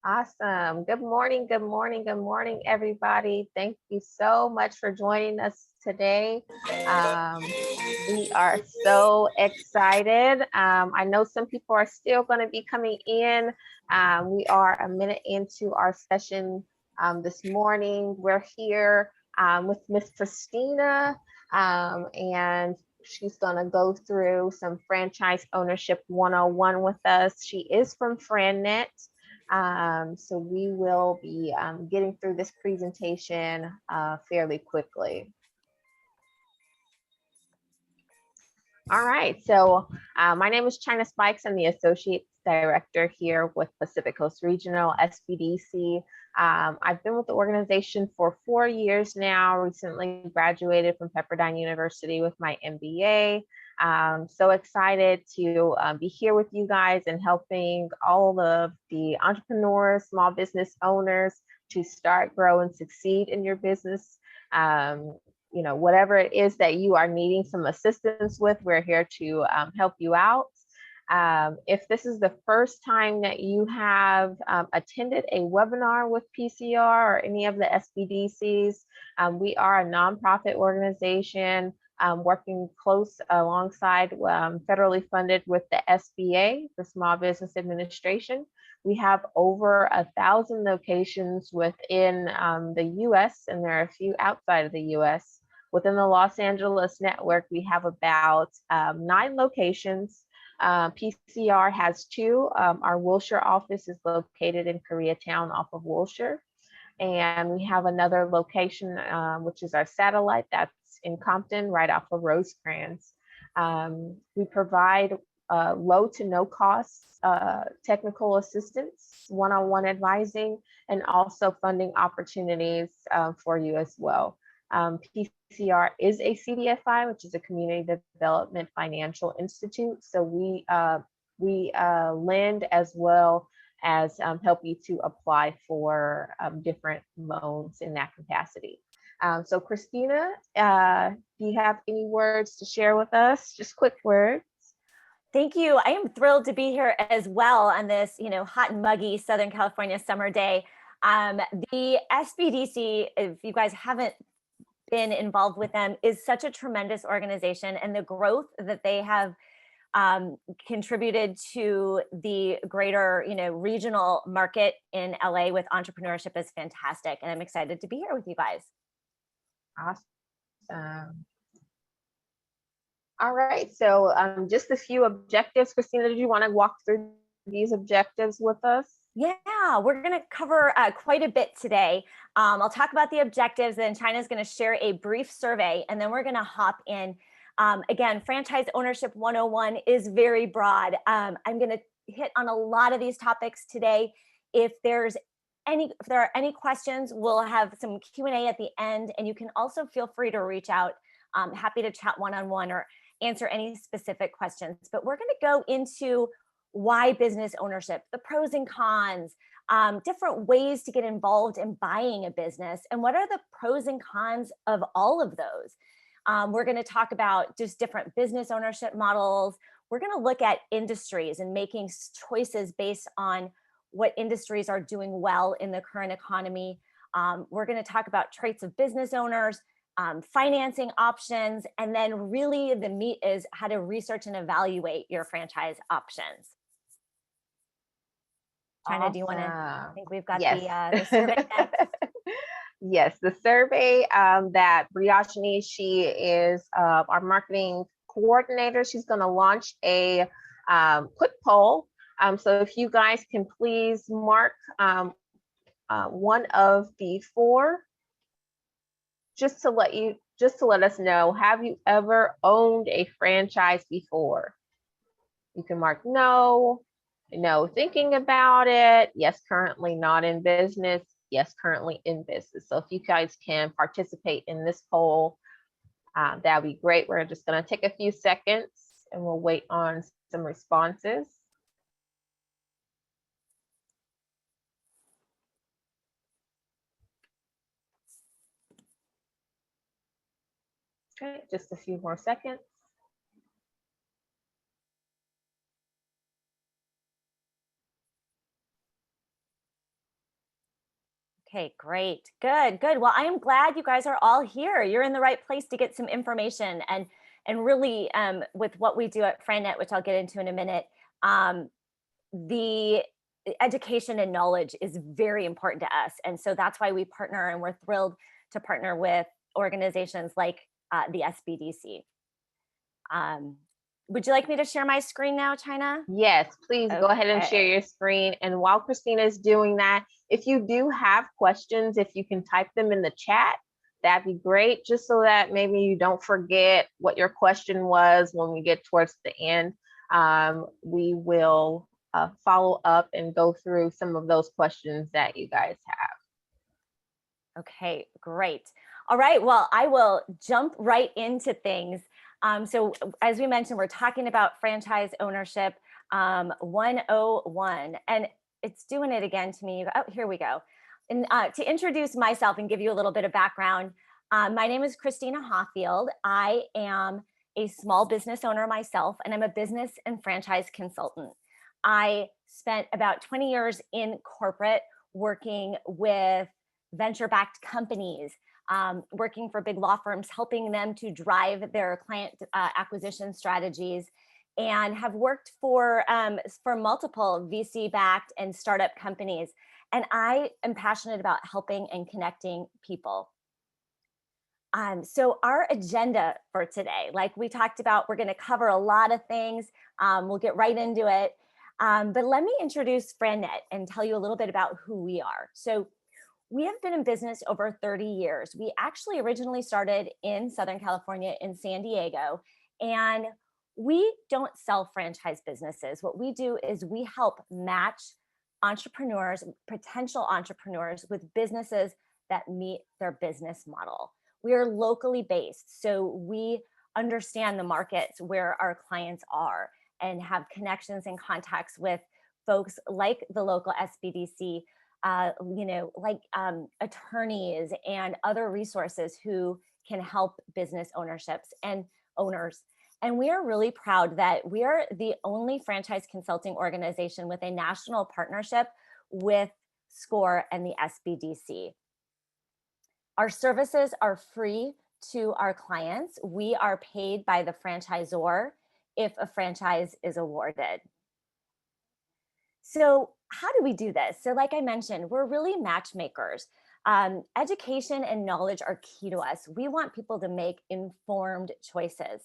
Awesome. Good morning, good morning, good morning, everybody. Thank you so much for joining us today. We are so excited. I know some people are still going to be coming in. We are a minute into our session this morning. We're here with Miss Christina, and she's going to go through some franchise ownership 101 with us. She is from FranNet. So we will be getting through this presentation fairly quickly. All right, so my name is China Spikes. I'm the Associate Director here with Pacific Coast Regional, SBDC. I've been with the organization for 4 years now, recently graduated from Pepperdine University with my MBA. So excited to be here with you guys and helping all of the entrepreneurs, small business owners to start, grow, and succeed in your business. You know, whatever it is that you are needing some assistance with, we're here to help you out. If this is the first time that you have attended a webinar with PCR or any of the SBDCs, we are a nonprofit organization working close alongside federally funded with the SBA, the Small Business Administration. We have over 1,000 locations within the US, and there are a few outside of the US. Within the Los Angeles network, we have about 9 locations. PCR has 2. Our Wilshire office is located in Koreatown off of Wilshire. And we have another location, which is our satellite, that's in Compton, right off of Rosecrans. We provide low to no cost technical assistance, one-on-one advising, and also funding opportunities for you as well. PCR is a CDFI, which is a Community Development Financial Institute. So we lend as well as help you to apply for different loans in that capacity. So Christina, do you have any words to share with us? Just quick words. Thank you. I am thrilled to be here as well on this, hot and muggy Southern California summer day. The SBDC, if you guys haven't been involved with them, is such a tremendous organization, and the growth that they have contributed to the greater, regional market in LA with entrepreneurship is fantastic. And I'm excited to be here with you guys. Awesome. All right, so just a few objectives. Christina, did you want to walk through these objectives with us? Yeah, we're going to cover quite a bit today. I'll talk about the objectives, then China's going to share a brief survey, and then we're going to hop in. Again, Franchise Ownership 101 is very broad. I'm going to hit on a lot of these topics today. If there are any questions, we'll have some Q&A at the end, and you can also feel free to reach out. I'm happy to chat one-on-one or answer any specific questions. But we're going to go into why business ownership, the pros and cons, different ways to get involved in buying a business, and what are the pros and cons of all of those. We're going to talk about just different business ownership models. We're going to look at industries and making choices based on what industries are doing well in the current economy. We're going to talk about traits of business owners, financing options, and then really the meat is how to research and evaluate your franchise options. China, awesome. Do you want to? I think we've got the survey next. Yes, the survey that Briashini, she is our marketing coordinator. She's going to launch a quick poll. So if you guys can please mark one of the four, just to let us know, have you ever owned a franchise before? You can mark no, no, thinking about it, yes, currently not in business, yes, currently in business. So if you guys can participate in this poll, that would be great. We're just going to take a few seconds and we'll wait on some responses. Okay, just a few more seconds. Okay, great. Good, good. Well, I am glad you guys are all here. You're in the right place to get some information and really with what we do at FranNet, which I'll get into in a minute, the education and knowledge is very important to us. And so that's why we partner, and we're thrilled to partner with organizations like the SBDC. Would you like me to share my screen now, China? Yes, please go ahead and share your screen. And while Christina is doing that, if you do have questions, if you can type them in the chat, that'd be great, just so that maybe you don't forget what your question was when we get towards the end. We will follow up and go through some of those questions that you guys have. Okay, great. All right, well, I will jump right into things. So as we mentioned, we're talking about franchise ownership 101, and it's doing it again to me. Oh, here we go. And to introduce myself and give you a little bit of background, my name is Christina Hoffield. I am a small business owner myself, and I'm a business and franchise consultant. I spent about 20 years in corporate working with venture-backed companies, working for big law firms, helping them to drive their client acquisition strategies, and have worked for multiple VC-backed and startup companies. And I am passionate about helping and connecting people. So our agenda for today, like we talked about, we're going to cover a lot of things. We'll get right into it. But let me introduce FranNet and tell you a little bit about who we are. So we have been in business over 30 years. We actually originally started in Southern California in San Diego, and we don't sell franchise businesses. What we do is we help match entrepreneurs, potential entrepreneurs, with businesses that meet their business model. We are locally based, so we understand the markets where our clients are and have connections and contacts with folks like the local SBDC, like attorneys and other resources who can help business ownerships and owners. And we are really proud that we are the only franchise consulting organization with a national partnership with SCORE and the SBDC. Our services are free to our clients. We are paid by the franchisor if a franchise is awarded. So how do we do this? So like I mentioned, we're really matchmakers. Education and knowledge are key to us. We want people to make informed choices.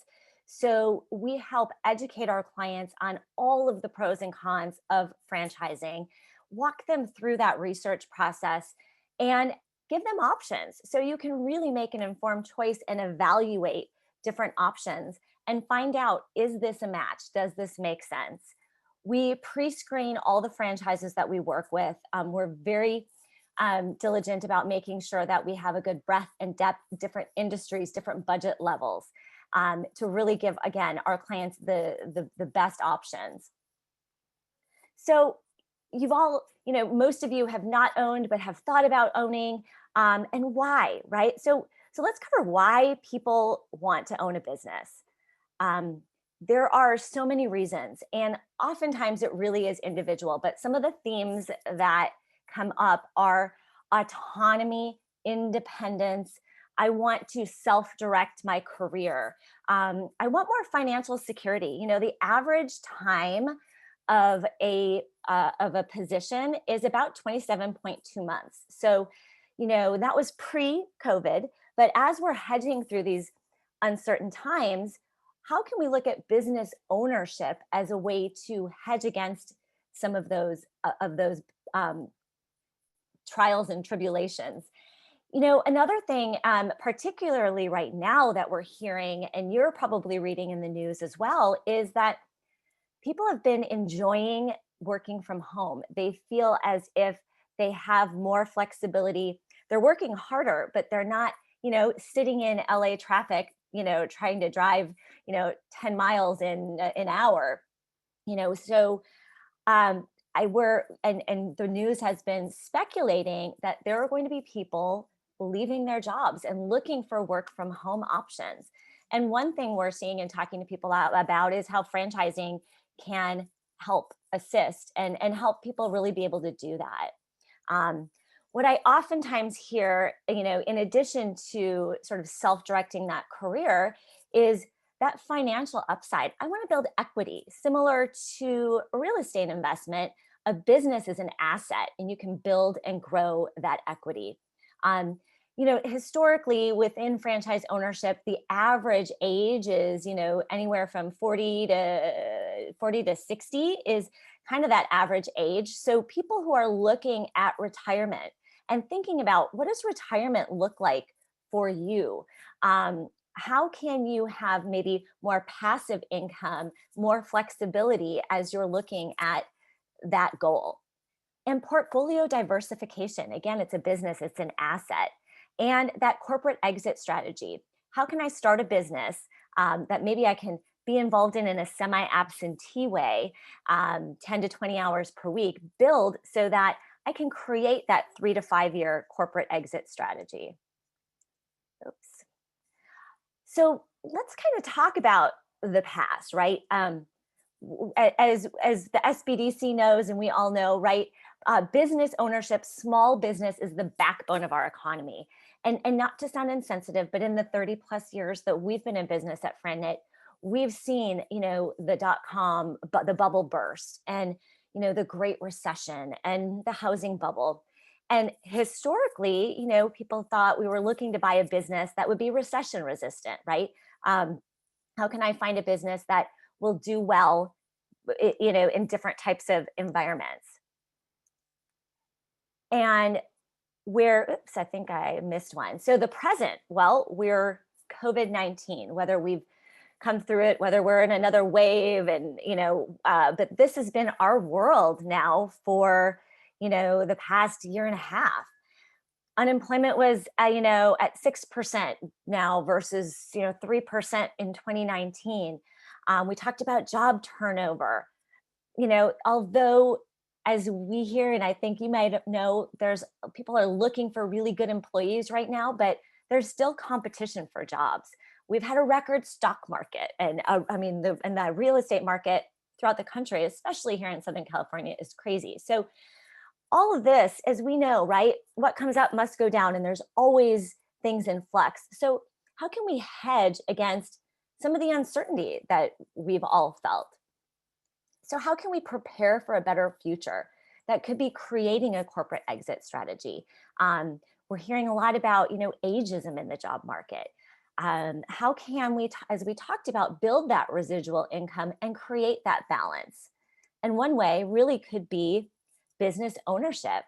So we help educate our clients on all of the pros and cons of franchising, walk them through that research process, and give them options so you can really make an informed choice and evaluate different options and find out, is this a match? Does this make sense? We pre-screen all the franchises that we work with. We're very diligent about making sure that we have a good breadth and depth, different industries, different budget levels, to really give, again, our clients the best options. So you've all, most of you have not owned, but have thought about owning, and why, right? So let's cover why people want to own a business. There are so many reasons, and oftentimes it really is individual, but some of the themes that come up are autonomy, independence. I want to self-direct my career. I want more financial security. The average time of a position is about 27.2 months. So, that was pre-COVID, but as we're hedging through these uncertain times, how can we look at business ownership as a way to hedge against some of those um, trials and tribulations? Another thing, particularly right now that we're hearing, and you're probably reading in the news as well, is that people have been enjoying working from home. They feel as if they have more flexibility. They're working harder, but they're not, sitting in LA traffic, trying to drive, 10 miles in an hour, so I were and the news has been speculating that there are going to be people leaving their jobs and looking for work from home options. And one thing we're seeing and talking to people about is how franchising can help assist and help people really be able to do that. Um, what I oftentimes hear, in addition to sort of self-directing that career, is that financial upside. I want to build equity similar to a real estate investment. A business is an asset and you can build and grow that equity. Um, Historically within franchise ownership, the average age is, anywhere from 40 to 60 is kind of that average age. So people who are looking at retirement and thinking about what does retirement look like for you? How can you have maybe more passive income, more flexibility as you're looking at that goal? And portfolio diversification. Again, it's a business, it's an asset. And that corporate exit strategy. How can I start a business that maybe I can be involved in a semi-absentee way, 10 to 20 hours per week, build so that I can create that 3 to 5 year corporate exit strategy. Oops. So let's kind of talk about the past, right? As the SBDC knows, and we all know, right? Business ownership, small business is the backbone of our economy. And not to sound insensitive, but in the 30 plus years that we've been in business at FranNet, we've seen, the dot-com, the bubble burst, and, the Great Recession and the housing bubble. And historically, people thought we were looking to buy a business that would be recession resistant, right? How can I find a business that will do well, in different types of environments? And oops, I think I missed one. So the present, well, we're COVID-19, whether we've come through it, whether we're in another wave, and, but this has been our world now for, the past year and a half. Unemployment was, at 6% now versus, 3% in 2019. We talked about job turnover. Although as we hear, and I think you might know, there's people are looking for really good employees right now, but there's still competition for jobs. We've had a record stock market, and the real estate market throughout the country, especially here in Southern California, is crazy. So all of this, as we know, right, what comes up must go down, and there's always things in flux. So how can we hedge against some of the uncertainty that we've all felt? So how can we prepare for a better future? That could be creating a corporate exit strategy. We're hearing a lot about, ageism in the job market. How can we, as we talked about, build that residual income and create that balance? And one way really could be business ownership,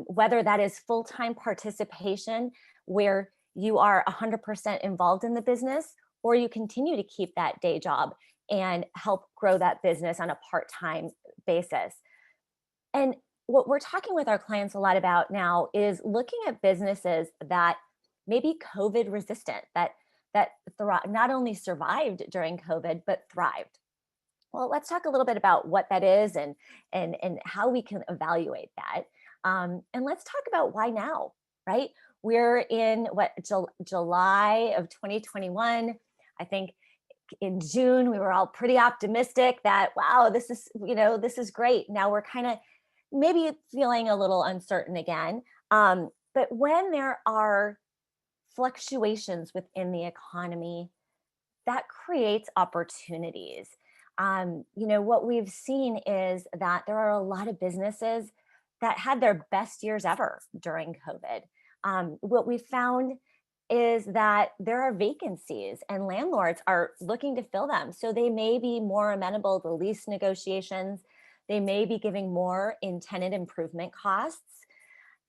whether that is full-time participation where you are 100% involved in the business, or you continue to keep that day job and help grow that business on a part-time basis. And what we're talking with our clients a lot about now is looking at businesses that may be COVID resistant, that not only survived during COVID, but thrived. Well, let's talk a little bit about what that is and how we can evaluate that. And let's talk about why now, right? We're in July of 2021. I think in June, we were all pretty optimistic that, wow, this is great. Now we're kind of maybe feeling a little uncertain again. But when there are fluctuations within the economy, that creates opportunities. What we've seen is that there are a lot of businesses that had their best years ever during COVID. what we found is that there are vacancies and landlords are looking to fill them. So they may be more amenable to lease negotiations. They may be giving more in tenant improvement costs.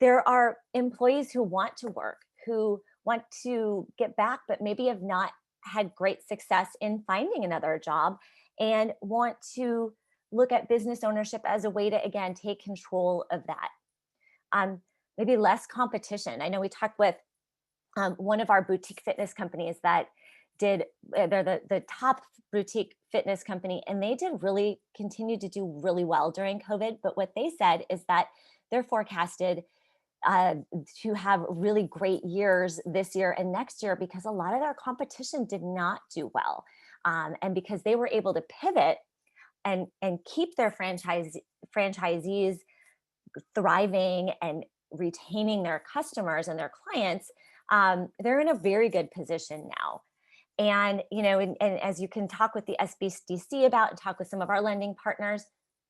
There are employees who want to work, who want to get back, but maybe have not had great success in finding another job and want to look at business ownership as a way to, again, take control of that. Um, Maybe less competition. I know we talked with one of our boutique fitness companies that did, they're the top boutique fitness company, and they did really continue to do really well during COVID. But what they said is that they're forecasted uh, to have really great years this year and next year because a lot of their competition did not do well. And because they were able to pivot and keep their franchisees thriving and retaining their customers and their clients, they're in a very good position now. And, and as you can talk with the SBDC about and talk with some of our lending partners,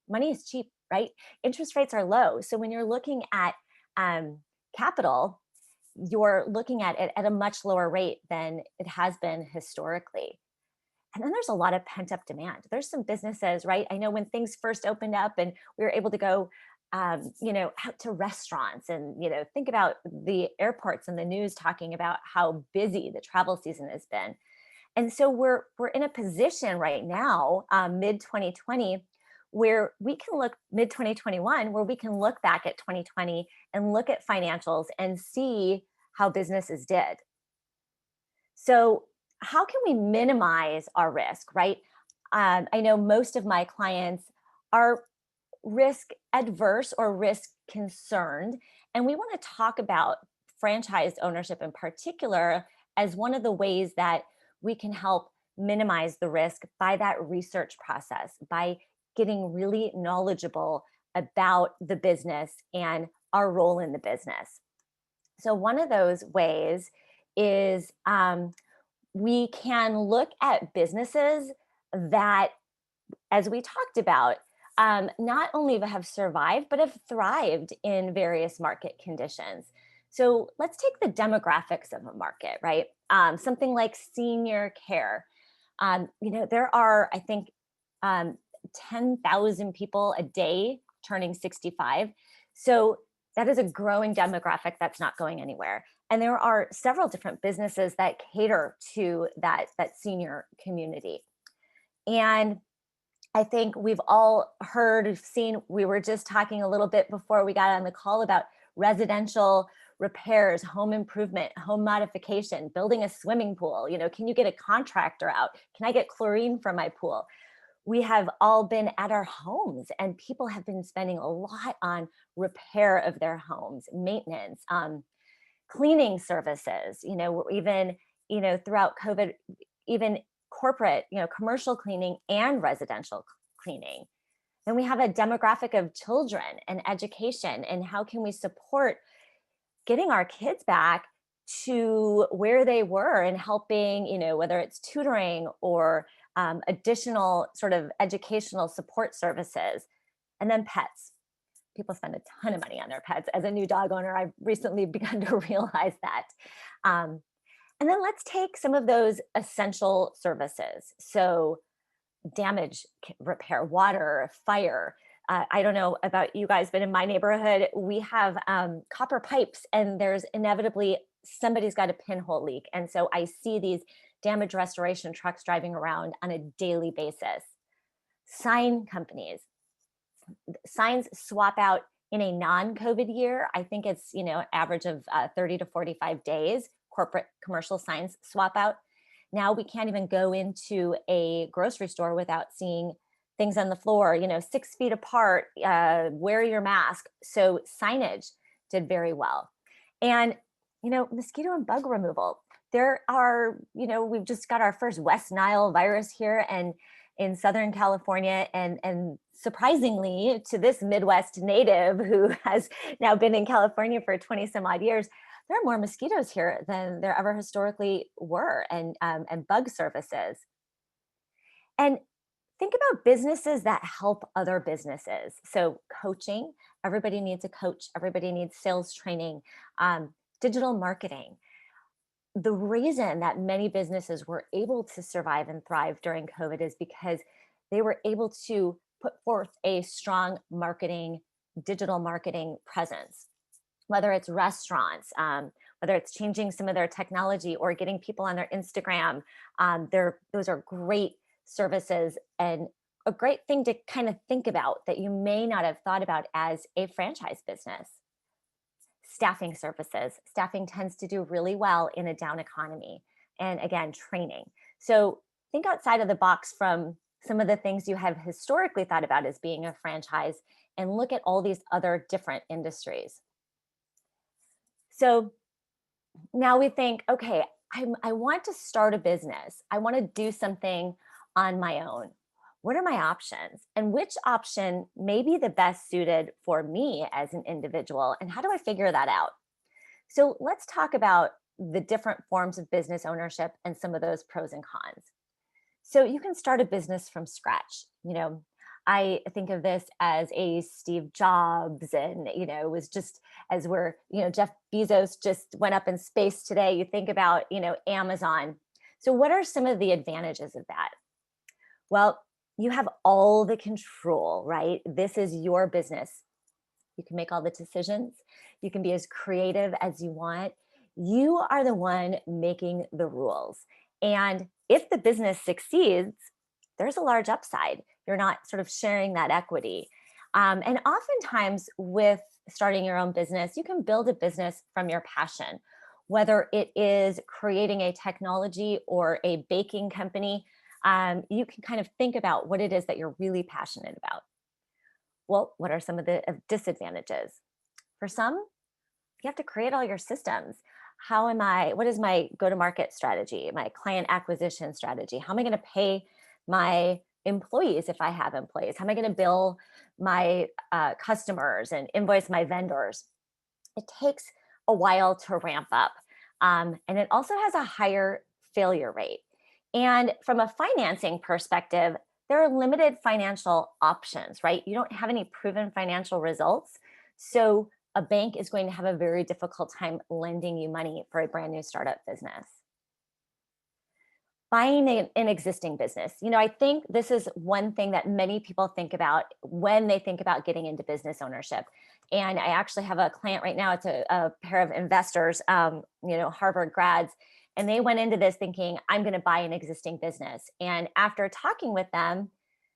money is cheap, right? Interest rates are low. So when you're looking at capital, you're looking at it at a much lower rate than it has been historically. And then there's a lot of pent up demand. There's some businesses, right? I know when things first opened up and we were able to go, out to restaurants and, think about the airports and the news talking about how busy the travel season has been. And so we're in a position right now, mid 2020, where we can look mid 2021, where we can look back at 2020 and look at financials and see how businesses did. So how can we minimize our risk, right? I know most of my clients are risk adverse or risk concerned. And we want to talk about franchise ownership in particular as one of the ways that we can help minimize the risk by that research process, by getting really knowledgeable about the business and our role in the business. So, one of those ways is we can look at businesses that, as we talked about, not only have survived, but have thrived in various market conditions. So let's take the demographics of a market, right? Something like senior care. There are, I think, 10,000 people a day turning 65. So that is a growing demographic that's not going anywhere. And there are several different businesses that cater to that senior community. And I think we've all heard, seen, we were just talking a little bit before we got on the call about residential repairs, home improvement, home modification, building a swimming pool. Can you get a contractor out? Can I get chlorine from my pool? We have all been at our homes and people have been spending a lot on repair of their homes, maintenance, cleaning services, even, throughout COVID, even corporate, commercial cleaning and residential cleaning. Then we have a demographic of children and education, and how can we support getting our kids back to where they were and helping, whether it's tutoring or additional sort of educational support services. And then pets. People spend a ton of money on their pets. As a new dog owner, I've recently begun to realize that. And then let's take some of those essential services. So damage repair, water, fire. I don't know about you guys, but in my neighborhood, we have copper pipes and there's inevitably somebody's got a pinhole leak. And so I see these damage restoration trucks driving around on a daily basis. Sign companies. Signs swap out in a non-COVID year. I think it's, average of 30 to 45 days. Corporate commercial signs swap out. Now we can't even go into a grocery store without seeing things on the floor, 6 feet apart, wear your mask. So signage did very well. And, mosquito and bug removal. There are, we've just got our first West Nile virus here and in Southern California. And surprisingly to this Midwest native who has now been in California for 20 some odd years, there are more mosquitoes here than there ever historically were, and bug services. And think about businesses that help other businesses. So coaching, everybody needs a coach, everybody needs sales training. digital marketing. The reason that many businesses were able to survive and thrive during COVID is because they were able to put forth a strong marketing, digital marketing presence, whether it's restaurants, whether it's changing some of their technology or getting people on their Instagram. Those are great services and a great thing to kind of think about that you may not have thought about as a franchise business. Staffing services. Staffing tends to do really well in a down economy. And again, training. So think outside of the box from some of the things you have historically thought about as being a franchise and look at all these other different industries. So now we think, okay, I want to start a business. I want to do something on my own. What are my options? And which option may be the best suited for me as an individual? And how do I figure that out? So let's talk about the different forms of business ownership and some of those pros and cons. So you can start a business from scratch. I think of this as a Steve Jobs, and it was just as Jeff Bezos just went up in space today. You think about Amazon. So what are some of the advantages of that? Well, you have all the control, right? This is your business. You can make all the decisions. You can be as creative as you want. You are the one making the rules. And if the business succeeds, there's a large upside. You're not sort of sharing that equity. And oftentimes with starting your own business, you can build a business from your passion, whether it is creating a technology or a baking company. You can kind of think about what it is that you're really passionate about. Well, what are some of the disadvantages? For some, you have to create all your systems. What is my go-to-market strategy, my client acquisition strategy? How am I going to pay my employees if I have employees? How am I going to bill my customers and invoice my vendors? It takes a while to ramp up. And it also has a higher failure rate. And from a financing perspective, there are limited financial options, right? You don't have any proven financial results. So a bank is going to have a very difficult time lending you money for a brand new startup business. Buying an existing business. I think this is one thing that many people think about when they think about getting into business ownership. And I actually have a client right now. It's a pair of investors, Harvard grads. And they went into this thinking, I'm going to buy an existing business. And after talking with them,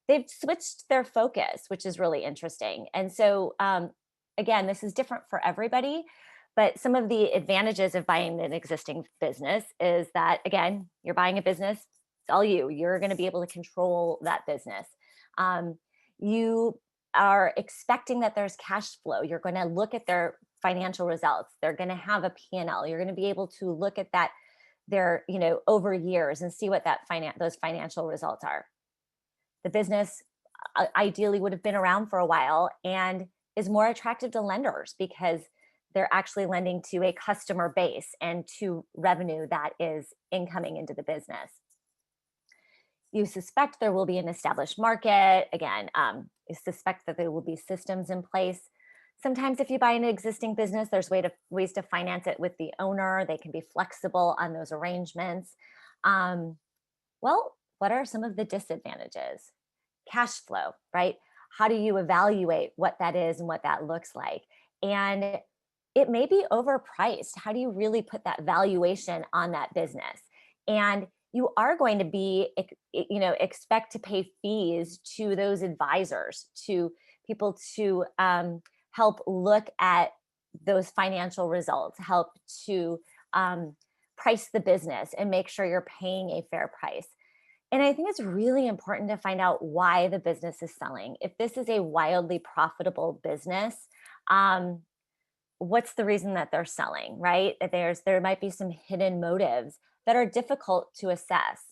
they've switched their focus, which is really interesting. And so, again, this is different for everybody. But some of the advantages of buying an existing business is that, again, you're buying a business, it's all you. You're going to be able to control that business. You are expecting that there's cash flow. You're going to look at their financial results. They're going to have a P&L. You're going to be able to look at that over years and see what those financial results are. The business ideally would have been around for a while and is more attractive to lenders because they're actually lending to a customer base and to revenue that is incoming into the business. You suspect there will be an established market. Again, you suspect that there will be systems in place. Sometimes if you buy an existing business, there's ways to finance it with the owner. They can be flexible on those arrangements. Well, what are some of the disadvantages? Cash flow, right? How do you evaluate what that is and what that looks like? And it may be overpriced. How do you really put that valuation on that business? And you are going to be, expect to pay fees to those advisors, to people to help look at those financial results, help to price the business and make sure you're paying a fair price. And I think it's really important to find out why the business is selling. If this is a wildly profitable business, what's the reason that they're selling, right? There might be some hidden motives that are difficult to assess.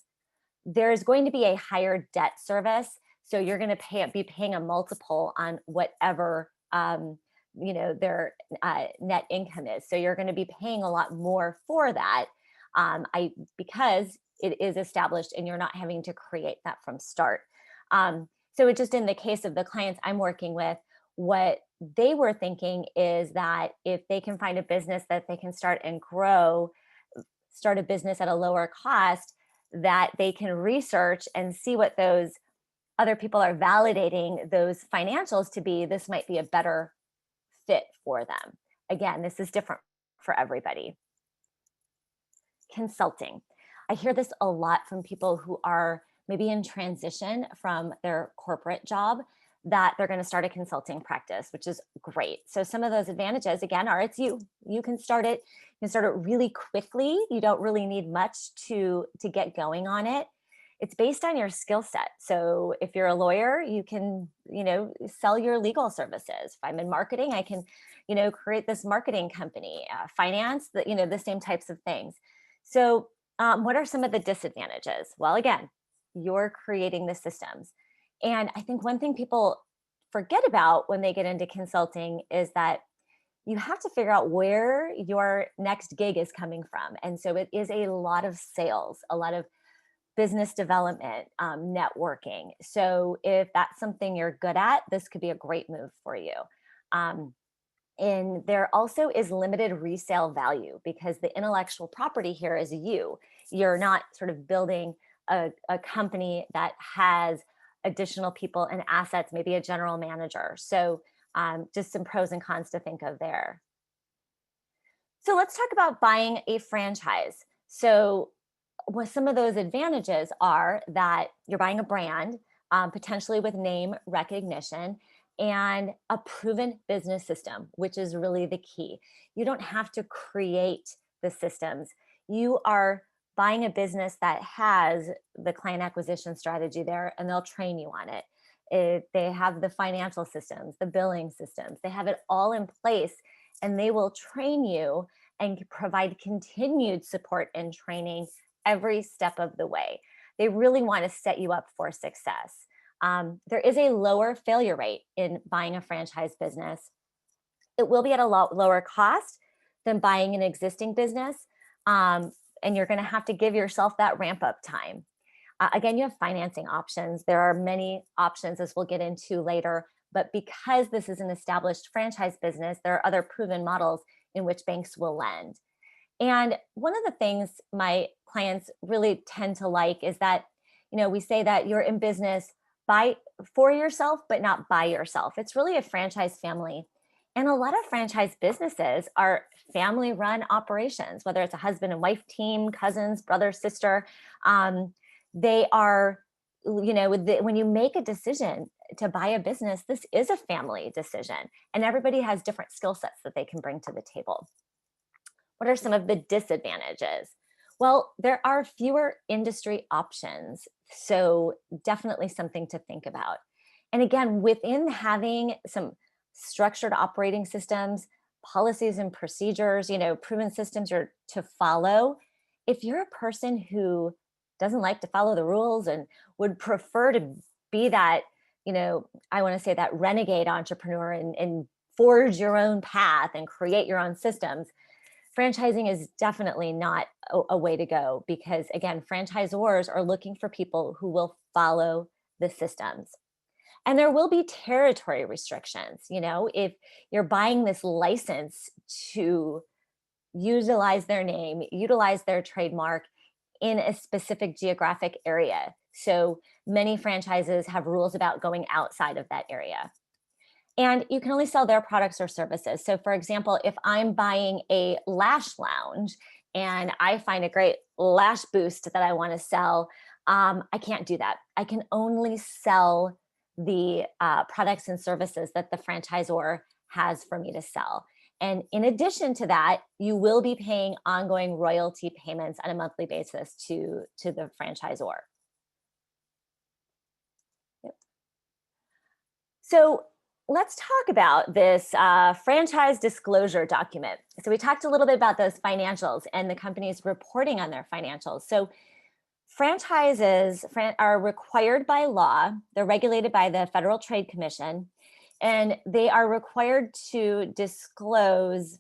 There's going to be a higher debt service. So you're going to be paying a multiple on whatever their net income is. So you're going to be paying a lot more for that because it is established and you're not having to create that from start. So it just in the case of the clients I'm working with, what they were thinking is that if they can find a business that they can start and grow, start a business at a lower cost, that they can research and see what those other people are validating those financials to be, this might be a better fit for them. Again, this is different for everybody. Consulting. I hear this a lot from people who are maybe in transition from their corporate job, that they're going to start a consulting practice, which is great. So some of those advantages, again, are you can start it, really quickly. You don't really need much to get going on it. It's based on your skill set. So if you're a lawyer, you can, sell your legal services. If I'm in marketing, I can, create this marketing company. Finance, the same types of things. So what are some of the disadvantages? Well, again, you're creating the systems. And I think one thing people forget about when they get into consulting is that you have to figure out where your next gig is coming from. And so it is a lot of sales, a lot of business development, networking. So if that's something you're good at, this could be a great move for you. And there also is limited resale value because the intellectual property here is you. You're not sort of building a company that has additional people and assets, maybe a general manager. So just some pros and cons to think of there. So let's talk about buying a franchise. So what some of those advantages are that you're buying a brand, potentially with name recognition, and a proven business system, which is really the key. You don't have to create the systems. You are buying a business that has the client acquisition strategy there, and they'll train you on it. They have the financial systems, the billing systems, they have it all in place, and they will train you and provide continued support and training every step of the way. They really want to set you up for success. There is a lower failure rate in buying a franchise business. It will be at a lot lower cost than buying an existing business. And you're going to have to give yourself that ramp up time. Again, you have financing options. There are many options, as we'll get into later. But because this is an established franchise business, there are other proven models in which banks will lend. And one of the things my clients really tend to like is that, we say that you're in business for yourself, but not by yourself. It's really a franchise family. And a lot of franchise businesses are family run operations, whether it's a husband and wife team, cousins, brother, sister. They are, when you make a decision to buy a business, this is a family decision, and everybody has different skill sets that they can bring to the table. What are some of the disadvantages? Well, there are fewer industry options, so definitely something to think about. And again, within having some structured operating systems, policies and procedures, proven systems to follow, if you're a person who doesn't like to follow the rules and would prefer to be that, I want to say that renegade entrepreneur and forge your own path and create your own systems, franchising is definitely not a way to go, because again, franchisors are looking for people who will follow the systems. And there will be territory restrictions. If you're buying this license to utilize their name, utilize their trademark in a specific geographic area. So many franchises have rules about going outside of that area. And you can only sell their products or services. So for example, if I'm buying a lash lounge and I find a great lash boost that I want to sell, I can't do that. I can only sell the products and services that the franchisor has for me to sell. And in addition to that, you will be paying ongoing royalty payments on a monthly basis to the franchisor. Yep. So let's talk about this franchise disclosure document. So we talked a little bit about those financials and the companies reporting on their financials. So franchises are required by law. They're regulated by the Federal Trade Commission, and they are required to disclose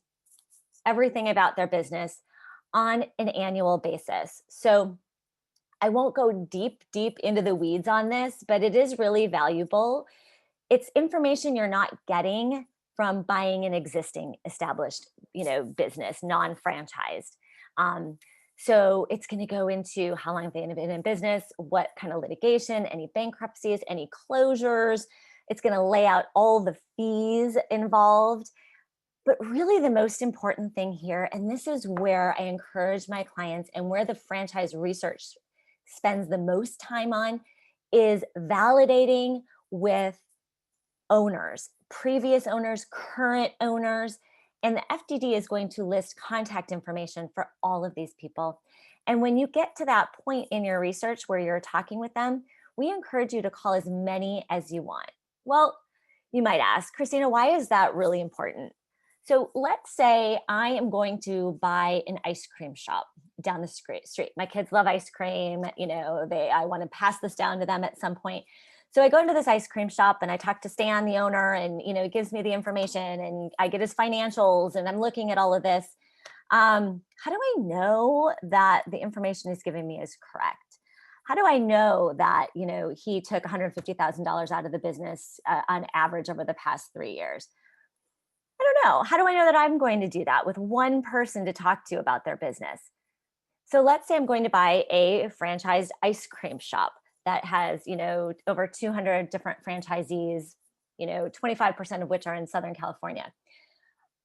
everything about their business on an annual basis. So I won't go deep into the weeds on this, but it is really valuable it's information you're not getting from buying an existing established, business, non-franchised. Um, so it's going to go into how long have they been in business, what kind of litigation, any bankruptcies, any closures. It's going to lay out all the fees involved. But really the most important thing here, and this is where I encourage my clients and where the franchise research spends the most time on, is validating with owners, previous owners, current owners. And the FDD is going to list contact information for all of these people. And when you get to that point in your research where you're talking with them, we encourage you to call as many as you want. Well, you might ask, Christina, why is that really important? So let's say I am going to buy an ice cream shop down the street. My kids love ice cream. I want to pass this down to them at some point. So I go into this ice cream shop and I talk to Stan, the owner, and he gives me the information and I get his financials and I'm looking at all of this. How do I know that the information he's giving me is correct? How do I know that he took $150,000 out of the business on average over the past 3 years? I don't know. How do I know that I'm going to do that with one person to talk to about their business? So let's say I'm going to buy a franchised ice cream shop that has, over 200 different franchisees, 25% of which are in Southern California.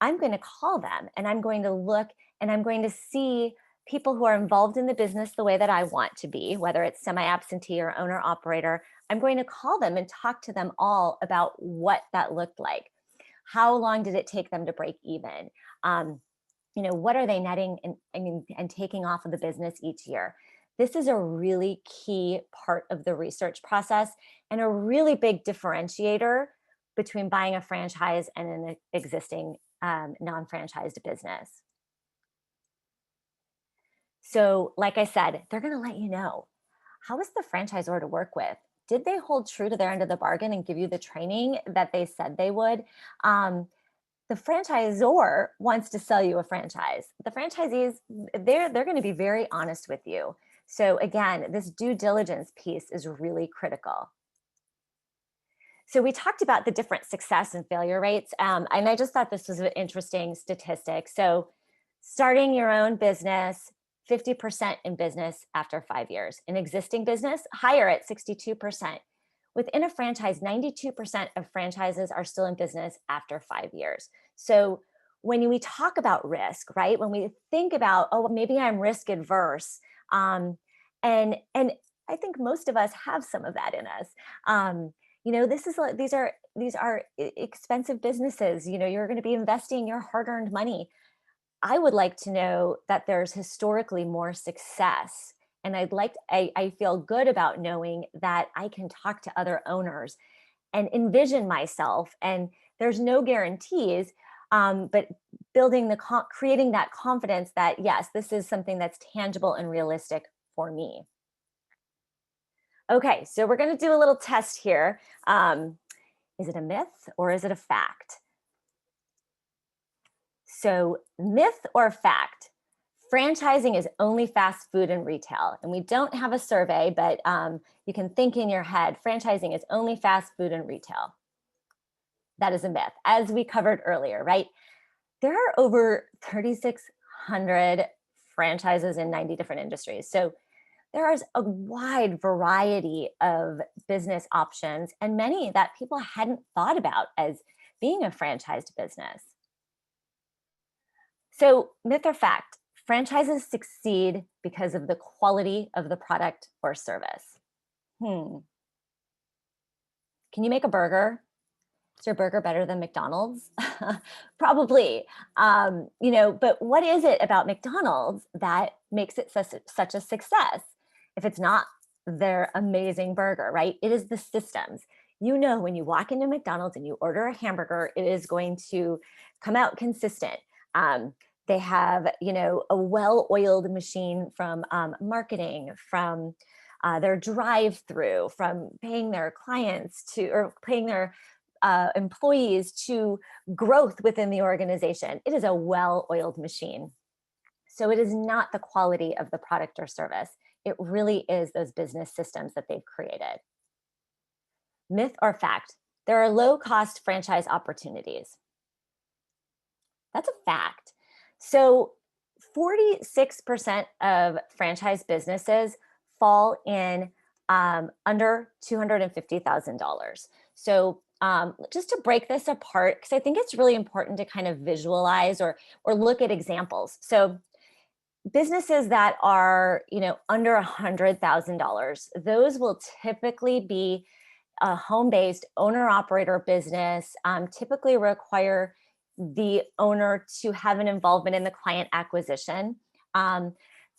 I'm going to call them and I'm going to look and I'm going to see people who are involved in the business the way that I want to be, whether it's semi-absentee or owner operator. I'm going to call them and talk to them all about what that looked like. How long did it take them to break even? What are they netting and taking off of the business each year? This is a really key part of the research process and a really big differentiator between buying a franchise and an existing non-franchised business. So like I said, they're going to let you know, how is the franchisor to work with? Did they hold true to their end of the bargain and give you the training that they said they would? The franchisor wants to sell you a franchise. The franchisees, they're going to be very honest with you. So again, this due diligence piece is really critical. So we talked about the different success and failure rates, and I just thought this was an interesting statistic. So starting your own business, 50% in business after 5 years. In existing business, higher at 62%. Within a franchise, 92% of franchises are still in business after 5 years. So when we talk about risk, right? When we think about, oh, maybe I'm risk adverse, and I think most of us have some of that in us. These are expensive businesses. You're going to be investing your hard-earned money. I would like to know that there's historically more success. And I feel good about knowing that I can talk to other owners and envision myself. And there's no guarantees, but creating that confidence that, yes, this is something that's tangible and realistic for me. Okay, so we're going to do a little test here. Is it a myth or is it a fact? So myth or fact? Franchising is only fast food and retail. And we don't have a survey, but you can think in your head, franchising is only fast food and retail. That is a myth, as we covered earlier, right? There are over 3,600 franchises in 90 different industries. So there is a wide variety of business options and many that people hadn't thought about as being a franchised business. So myth or fact? Franchises succeed because of the quality of the product or service. Can you make a burger? Is your burger better than McDonald's? Probably. But what is it about McDonald's that makes it such a success? If it's not their amazing burger, right? It is the systems. When you walk into McDonald's and you order a hamburger, it is going to come out consistent. They have, a well-oiled machine from marketing, from their drive-through, from paying their clients or paying their employees to growth within the organization. It is a well-oiled machine. So it is not the quality of the product or service. It really is those business systems that they've created. Myth or fact? there are low-cost franchise opportunities. That's a fact. So 46% of franchise businesses fall in under $250,000. So just to break this apart, because I think it's really important to kind of visualize or look at examples. So businesses that are, under $100,000, those will typically be a home-based owner-operator business, typically require the owner to have an involvement in the client acquisition.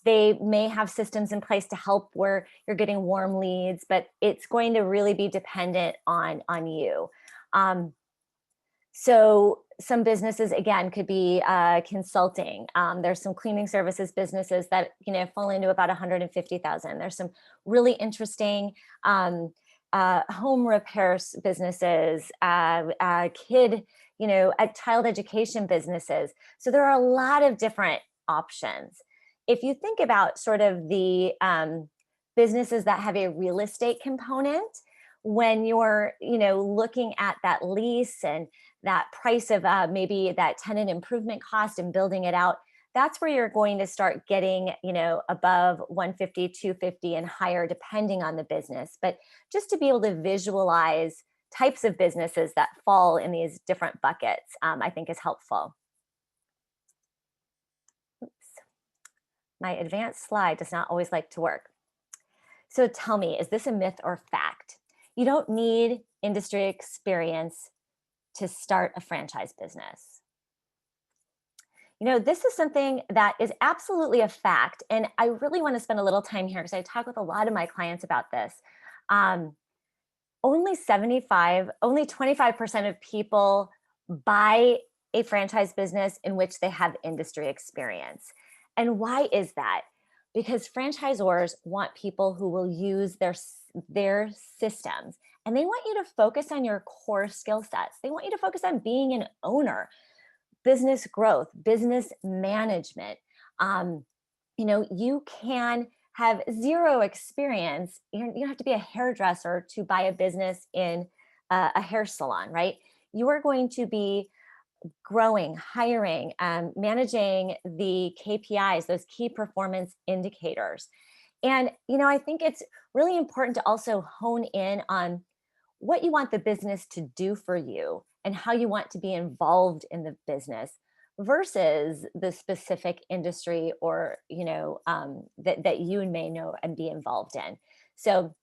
They may have systems in place to help where you're getting warm leads, but it's going to really be dependent on you. So some businesses, again, could be consulting. There's some cleaning services businesses that, fall into about 150,000. There's some really interesting home repairs businesses, child education businesses. So there are a lot of different options. If you think about sort of the businesses that have a real estate component, when you're, looking at that lease and that price of maybe that tenant improvement cost and building it out, that's where you're going to start getting, above 150, 250 and higher, depending on the business. But just to be able to visualize types of businesses that fall in these different buckets, I think is helpful. Oops. My advanced slide does not always like to work. So tell me, is this a myth or fact? You don't need industry experience to start a franchise business. This is something that is absolutely a fact. And I really want to spend a little time here because I talk with a lot of my clients about this. Only 25% of people buy a franchise business in which they have industry experience. And why is that? Because franchisors want people who will use their systems, and they want you to focus on your core skill sets. They want you to focus on being an owner, business growth, business management. You can have zero experience. You don't have to be a hairdresser to buy a business in a hair salon, right? You are going to be growing, hiring, managing the KPIs, those key performance indicators. And, I think it's really important to also hone in on what you want the business to do for you and how you want to be involved in the business versus the specific industry or, that you may know and be involved in. So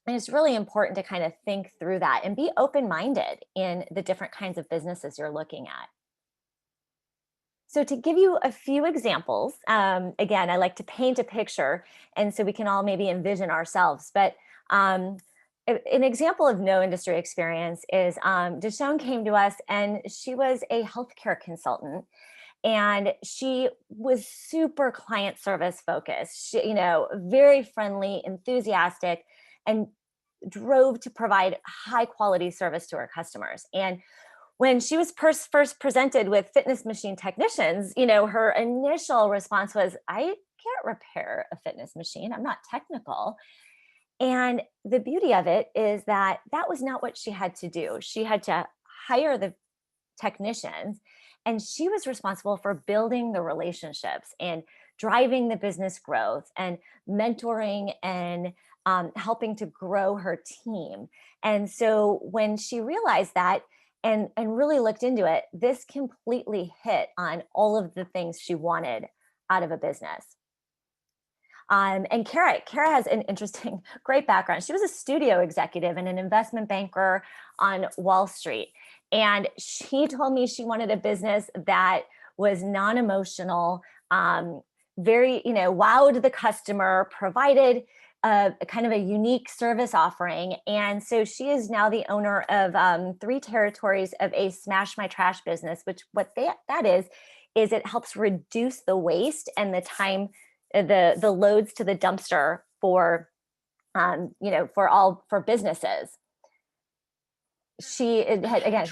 it's really important to kind of think through that and be open-minded in the different kinds of businesses you're looking at. So to give you a few examples, again, I like to paint a picture, and so we can all maybe envision ourselves. But an example of no industry experience is Deshawn came to us, and she was a healthcare consultant, and she was super client service focused. She, very friendly, enthusiastic, and drove to provide high quality service to her customers. And when she was first presented with fitness machine technicians, her initial response was, I can't repair a fitness machine. I'm not technical. And the beauty of it is that that was not what she had to do. She had to hire the technicians, and she was responsible for building the relationships and driving the business growth and mentoring and helping to grow her team. And so when she realized that, and really looked into it, this completely hit on all of the things she wanted out of a business. And Kara has an interesting, great background. She was a studio executive and an investment banker on Wall Street. And she told me she wanted a business that was non-emotional, very, wowed the customer, provided a kind of a unique service offering. And so she is now the owner of 3 territories of a Smash My Trash business, which what that is it helps reduce the waste and the time, the loads to the dumpster for, for businesses. She had, again,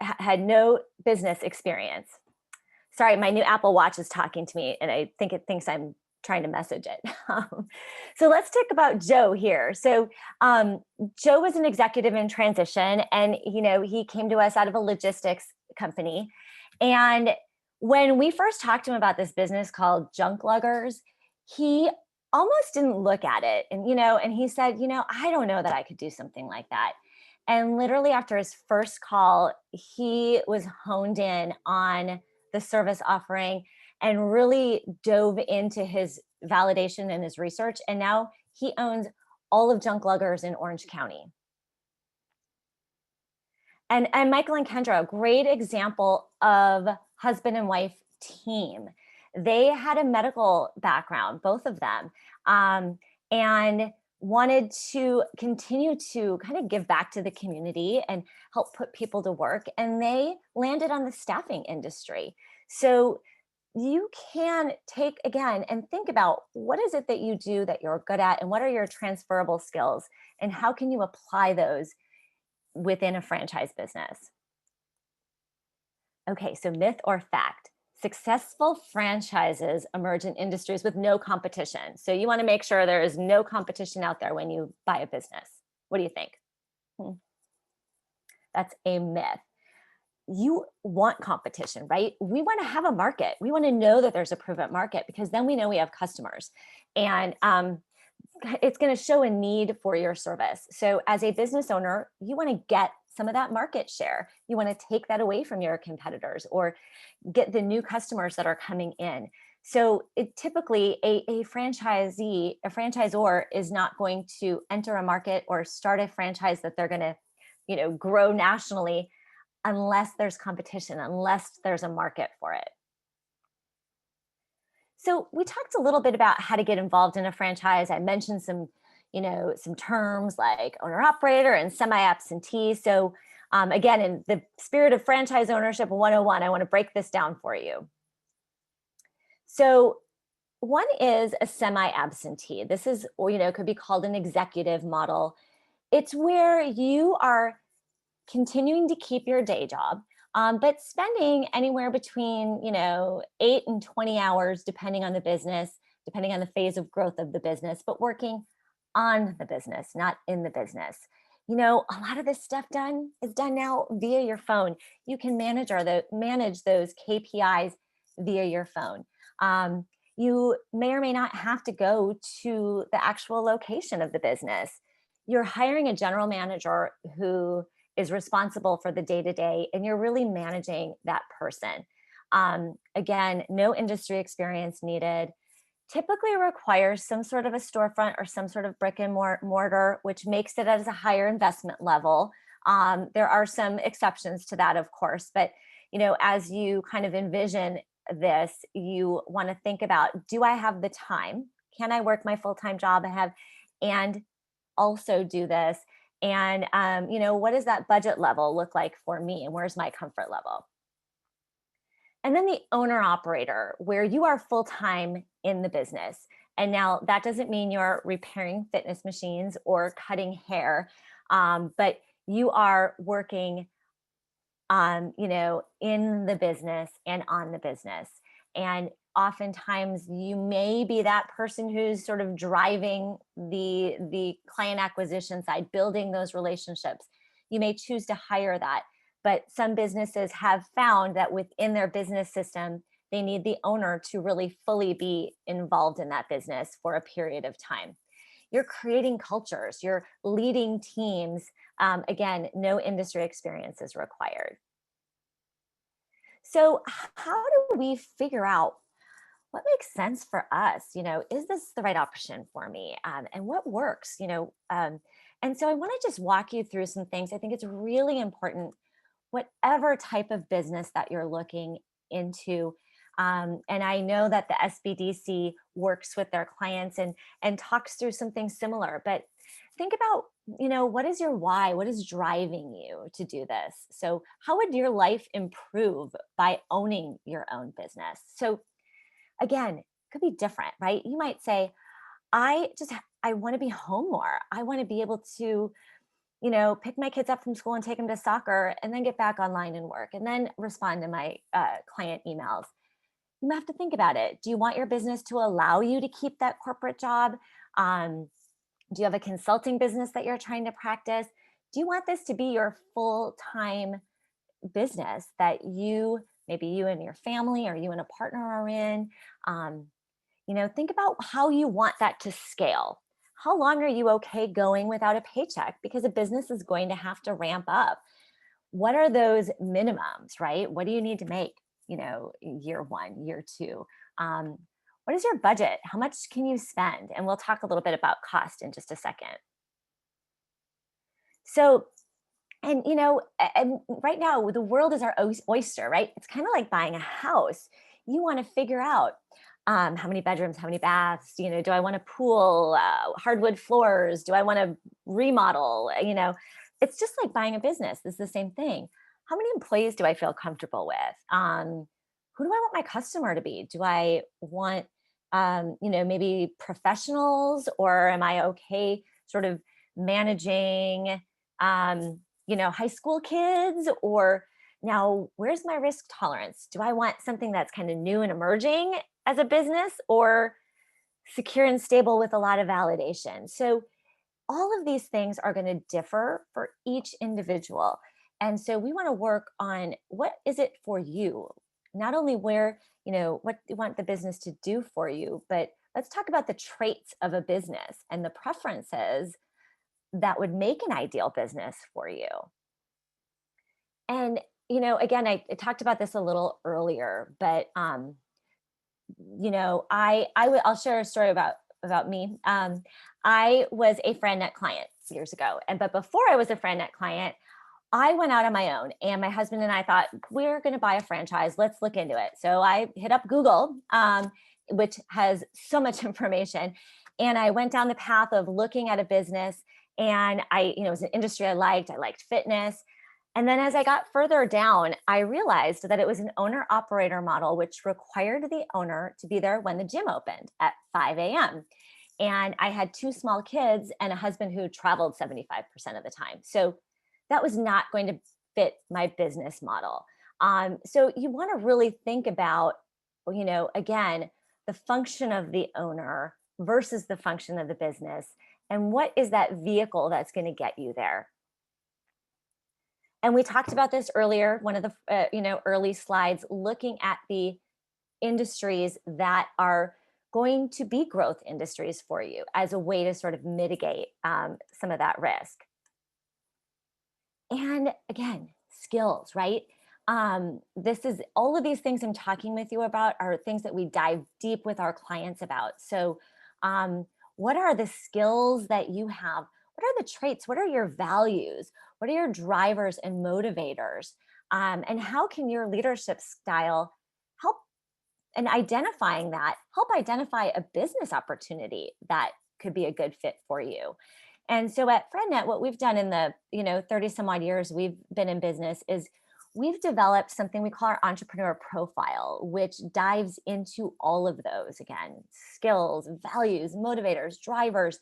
had no business experience. Sorry, my new Apple Watch is talking to me, and I think it thinks I'm trying to message it. So let's talk about Joe here. So Joe was an executive in transition, and he came to us out of a logistics company. And when we first talked to him about this business called Junk Luggers, he almost didn't look at it. And he said, I don't know that I could do something like that. And literally after his first call, he was honed in on the service offering and really dove into his validation and his research. And now he owns all of Junk Luggers in Orange County. And Michael and Kendra, a great example of husband and wife team. They had a medical background, both of them, and wanted to continue to kind of give back to the community and help put people to work. And they landed on the staffing industry. So you can take again and think about what is it that you do that you're good at, and what are your transferable skills, and how can you apply those within a franchise business. Okay, so myth or fact? Successful franchises emerge in industries with no competition. So you want to make sure there is no competition out there when you buy a business. What do you think? That's a myth. You want competition, right? We want to have a market. We want to know that there's a proven market, because then we know we have customers. And it's going to show a need for your service. So as a business owner, you want to get some of that market share. You want to take that away from your competitors or get the new customers that are coming in. So typically a franchisor is not going to enter a market or start a franchise that they're going to, grow nationally unless there's competition, unless there's a market for it. So we talked a little bit about how to get involved in a franchise. I mentioned some terms like owner operator and semi-absentee. So again, in the spirit of franchise ownership 101, I want to break this down for you. So one is a semi-absentee. This is, could be called an executive model. It's where you are continuing to keep your day job, but spending anywhere between 8 and 20 hours, depending on the business, depending on the phase of growth of the business, but working on the business, not in the business. A lot of this stuff is done now via your phone. You can manage those KPIs via your phone. You may or may not have to go to the actual location of the business. You're hiring a general manager who is responsible for the day-to-day, and you're really managing that person. Again, no industry experience needed. Typically requires some sort of a storefront or some sort of brick and mortar, which makes it as a higher investment level. There are some exceptions to that, of course, but as you kind of envision this, you want to think about, do I have the time? Can I work my full-time job and also do this? And, what does that budget level look like for me? And where's my comfort level? And then the owner operator, where you are full-time in the business. And now that doesn't mean you're repairing fitness machines or cutting hair, but you are working in the business and on the business. And oftentimes you may be that person who's sort of driving the client acquisition side, building those relationships. You may choose to hire that, but some businesses have found that within their business system, they need the owner to really fully be involved in that business for a period of time. You're creating cultures, you're leading teams. Again, no industry experience is required. So how do we figure out what makes sense for us? Is this the right option for me? And what works? And so I want to just walk you through some things. I think it's really important, whatever type of business that you're looking into. And I know that the SBDC works with their clients and talks through something similar, but think about, what is your why? What is driving you to do this? So how would your life improve by owning your own business? So again, it could be different, right? You might say, I want to be home more. I want to be able to, pick my kids up from school and take them to soccer and then get back online and work and then respond to my client emails. you have to think about it. Do you want your business to allow you to keep that corporate job? Um, do you have a consulting business that you're trying to practice? Do you want this to be your full-time business that maybe you and your family or you and a partner are in? Um, think about how you want that to scale. How long are you okay going without a paycheck? Because a business is going to have to ramp up. What are those minimums, right? What do you need to make, year one, year two? Um, what is your budget? How much can you spend? And we'll talk a little bit about cost in just a second. So, and right now the world is our oyster, right? It's kind of like buying a house. You want to figure out how many bedrooms, how many baths, do I want a pool, hardwood floors? Do I want to remodel? It's just like buying a business. It's the same thing. How many employees do I feel comfortable with? Who do I want my customer to be? Do I want, maybe professionals, or am I okay sort of managing, high school kids? Or now, where's my risk tolerance? Do I want something that's kind of new and emerging as a business, or secure and stable with a lot of validation? So all of these things are going to differ for each individual. And so we want to work on, what is it for you? Not only what you want the business to do for you, but let's talk about the traits of a business and the preferences that would make an ideal business for you. And, again, I talked about this a little earlier, but, I'll share a story about me. I was a FranNet client years ago. But before I was a FranNet client, I went out on my own, and my husband and I thought, we're going to buy a franchise. Let's look into it. So I hit up Google, which has so much information. And I went down the path of looking at a business, and it was an industry I liked. I liked fitness. And then as I got further down, I realized that it was an owner operator model, which required the owner to be there when the gym opened at 5 a.m. And I had two small kids and a husband who traveled 75% of the time. So that was not going to fit my business model. So you want to really think about, again, the function of the owner versus the function of the business. And what is that vehicle that's going to get you there? And we talked about this earlier, one of the early slides, looking at the industries that are going to be growth industries for you as a way to sort of mitigate some of that risk. And again, skills, right? This is all of these things I'm talking with you about are things that we dive deep with our clients about. So what are the skills that you have? What are the traits? What are your values? What are your drivers and motivators? And how can your leadership style help in identifying that, help identify a business opportunity that could be a good fit for you? And so at FranNet, what we've done in the 30 some odd years we've been in business is we've developed something we call our entrepreneur profile, which dives into all of those, again, skills, values, motivators, drivers.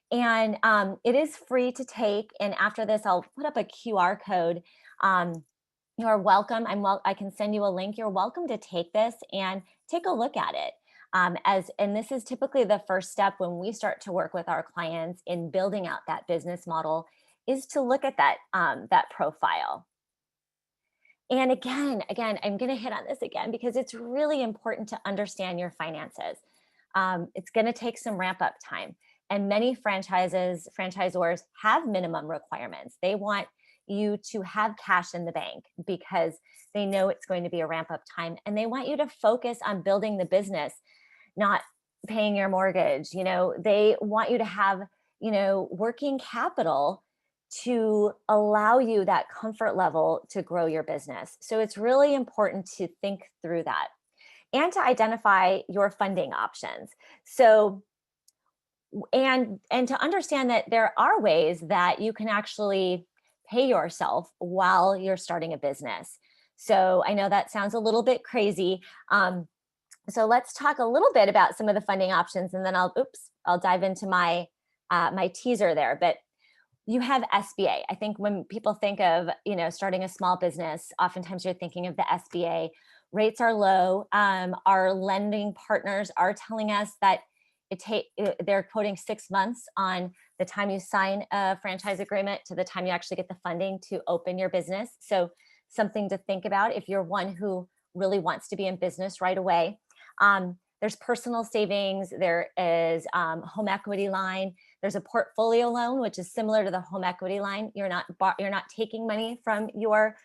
And it is free to take. And after this, I'll put up a QR code. You're welcome. I can send you a link. You're welcome to take this and take a look at it. And this is typically the first step when we start to work with our clients in building out that business model, is to look at that profile. And again, I'm going to hit on this again because it's really important to understand your finances. It's going to take some ramp up time. And many franchisors have minimum requirements. They want you to have cash in the bank because they know it's going to be a ramp up time. And they want you to focus on building the business, not paying your mortgage. They want you to have, working capital to allow you that comfort level to grow your business. So it's really important to think through that and to identify your funding options. So, and to understand that there are ways that you can actually pay yourself while you're starting a business. So I know that sounds a little bit crazy. So let's talk a little bit about some of the funding options, and then I'll dive into my my teaser there. But you have SBA. I think when people think of, starting a small business, oftentimes you're thinking of the SBA, Rates are low. Our lending partners are telling us that they're quoting 6 months on the time you sign a franchise agreement to the time you actually get the funding to open your business. So something to think about if you're one who really wants to be in business right away. There's personal savings. There is home equity line. There's a portfolio loan, which is similar to the home equity line. You're not taking money from your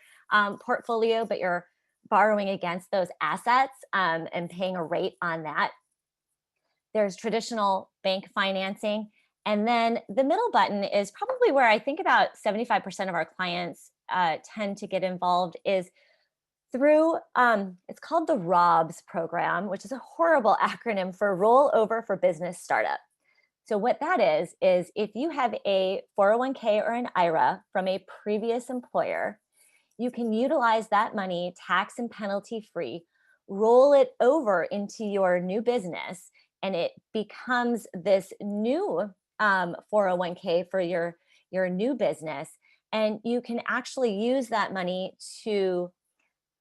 portfolio, but you're borrowing against those assets and paying a rate on that. There's traditional bank financing. And then the middle button is probably where I think about 75% of our clients tend to get involved, is through, it's called the ROBS program, which is a horrible acronym for Rollover for Business Startup. So what that is if you have a 401k or an IRA from a previous employer, you can utilize that money tax and penalty free, roll it over into your new business, and it becomes this new 401k for your new business. And you can actually use that money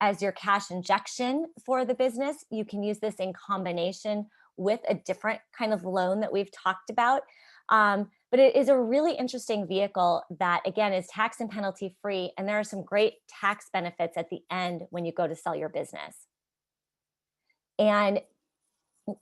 as your cash injection for the business. You can use this in combination with a different kind of loan that we've talked about. But it is a really interesting vehicle that, again, is tax and penalty free. And there are some great tax benefits at the end when you go to sell your business. And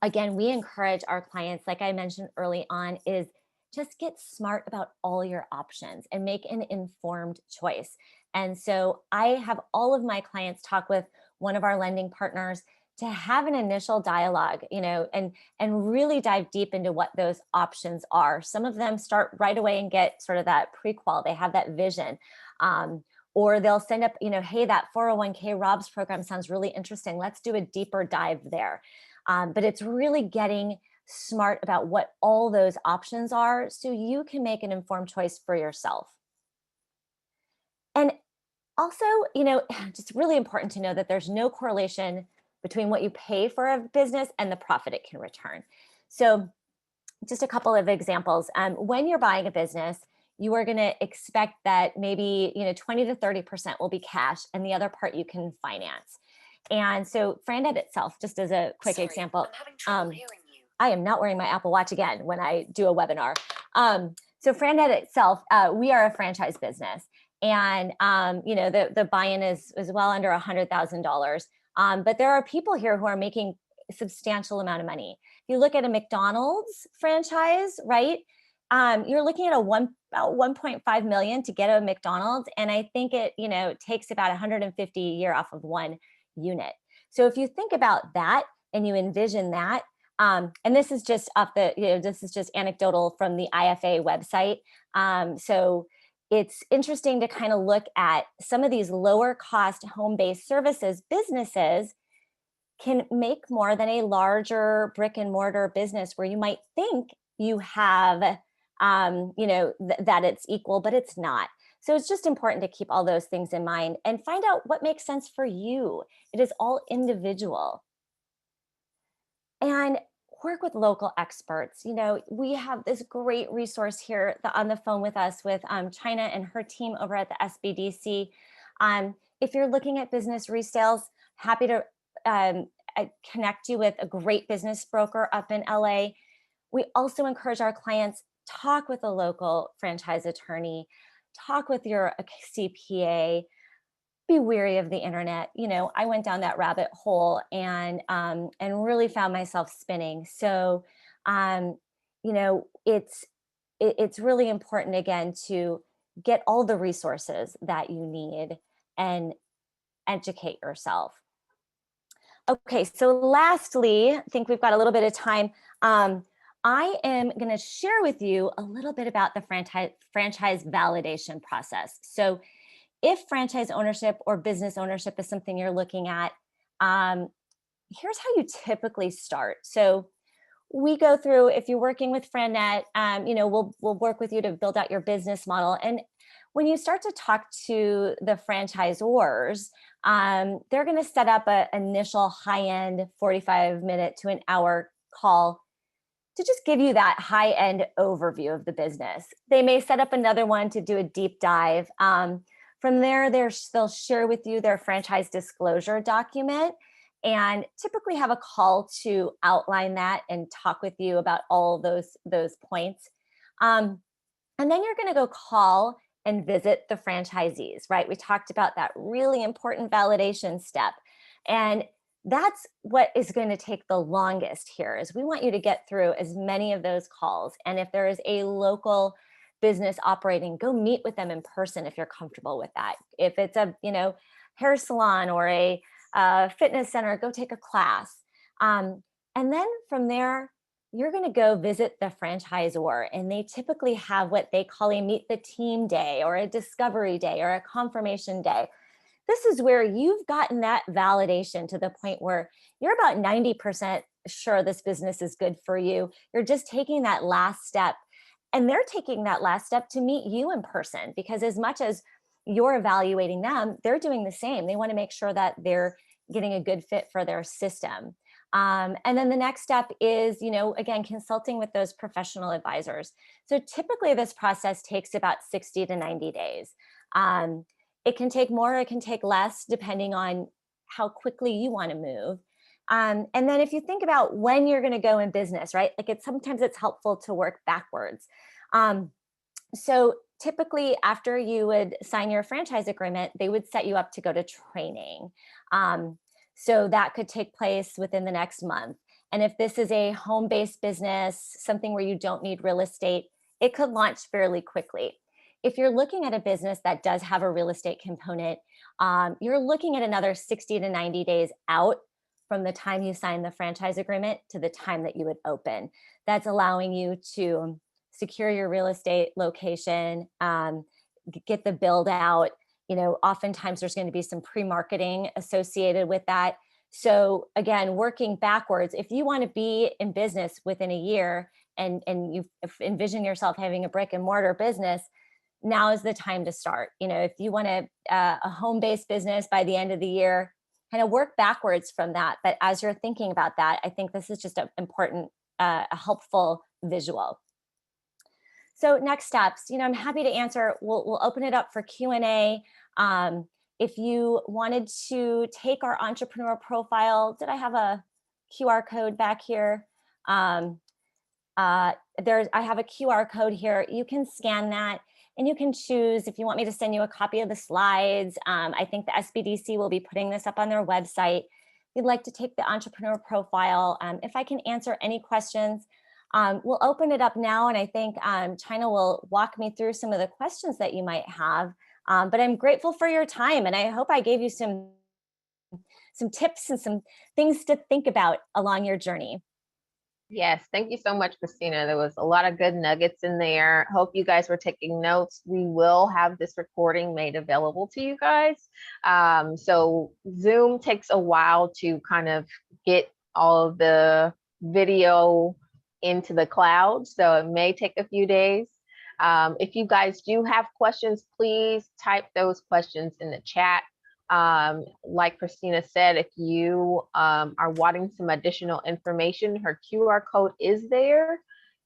again, we encourage our clients, like I mentioned early on, is just get smart about all your options and make an informed choice. And so I have all of my clients talk with one of our lending partners to have an initial dialogue, and really dive deep into what those options are. Some of them start right away and get sort of that pre-qual. They have that vision. Or they'll send up, hey, that 401k ROBS program sounds really interesting. Let's do a deeper dive there. But it's really getting smart about what all those options are so you can make an informed choice for yourself. And also, just really important to know that there's no correlation between what you pay for a business and the profit it can return. So just a couple of examples. When you're buying a business, you are going to expect that maybe 20 to 30% will be cash and the other part you can finance. And so FranNet itself, just as a quick example, I'm having trouble hearing you. I am not wearing my Apple Watch again when I do a webinar. So FranNet itself, we are a franchise business, and the buy-in is well under $100,000. But there are people here who are making a substantial amount of money. If you look at a McDonald's franchise, right? You're looking at about 1.5 million to get a McDonald's, and I think it takes about 150 a year off of one unit. So if you think about that and you envision that, and this is just this is just anecdotal from the IFA website. So it's interesting to kind of look at some of these lower cost home-based services. Businesses can make more than a larger brick and mortar business where you might think you have, that it's equal, but it's not. So it's just important to keep all those things in mind and find out what makes sense for you. It is all individual. And work with local experts. We have this great resource here on the phone with us with China and her team over at the SBDC. If you're looking at business resales, happy to connect you with a great business broker up in LA. We also encourage our clients, talk with a local franchise attorney, talk with your CPA, be wary of the internet. I went down that rabbit hole and really found myself spinning. So, it's really important, again, to get all the resources that you need and educate yourself. Okay, so lastly, I think we've got a little bit of time. I am going to share with you a little bit about the franchise validation process. So if franchise ownership or business ownership is something you're looking at, here's how you typically start. So we go through, if you're working with FranNet, we'll work with you to build out your business model. And when you start to talk to the franchisors, they're going to set up an initial high-end 45-minute to an hour call to just give you that high-end overview of the business. They may set up another one to do a deep dive. From there, they'll share with you their franchise disclosure document. and typically have a call to outline that and talk with you about all those points. And then you're going to go call and visit the franchisees, right? We talked about that really important validation step. And that's what is going to take the longest here is we want you to get through as many of those calls. And if there is a local business operating, go meet with them in person if you're comfortable with that. If it's a, hair salon or a fitness center, go take a class. And then from there, you're going to go visit the franchisor, and they typically have what they call a meet the team day or a discovery day or a confirmation day. This is where you've gotten that validation to the point where you're about 90% sure this business is good for you. You're just taking that last step, and they're taking that last step to meet you in person, because as much as you're evaluating them, they're doing the same. They want to make sure that they're getting a good fit for their system. And then the next step is, again, consulting with those professional advisors. So typically this process takes about 60 to 90 days. It can take more, it can take less, depending on how quickly you want to move. And then if you think about when you're going to go in business, right? Like sometimes it's helpful to work backwards. So typically after you would sign your franchise agreement, they would set you up to go to training. So that could take place within the next month. And if this is a home-based business, something where you don't need real estate, it could launch fairly quickly. If you're looking at a business that does have a real estate component, you're looking at another 60 to 90 days out from the time you sign the franchise agreement to the time that you would open. That's allowing you to secure your real estate location, get the build out. Oftentimes there's going to be some pre-marketing associated with that. So again, working backwards, if you want to be in business within a year and you envision yourself having a brick and mortar business, now is the time to start. If you want a home-based business by the end of the year, kind of work backwards from that. But as you're thinking about that, I think this is just an important, a helpful visual. So next steps, I'm happy to answer. We'll open it up for Q&A. If you wanted to take our entrepreneur profile, did I have a QR code back here? I have a QR code here. You can scan that and you can choose if you want me to send you a copy of the slides. I think the SBDC will be putting this up on their website. If you'd like to take the entrepreneur profile, if I can answer any questions, we'll open it up now, and I think China will walk me through some of the questions that you might have. But I'm grateful for your time, and I hope I gave you some tips and some things to think about along your journey. Yes, thank you so much, Christina. There was a lot of good nuggets in there. Hope you guys were taking notes. We will have this recording made available to you guys. So Zoom takes a while to kind of get all of the video into the cloud, so it may take a few days. If you guys do have questions, please type those questions in the chat. Like Christina said, if you are wanting some additional information, her QR code is there.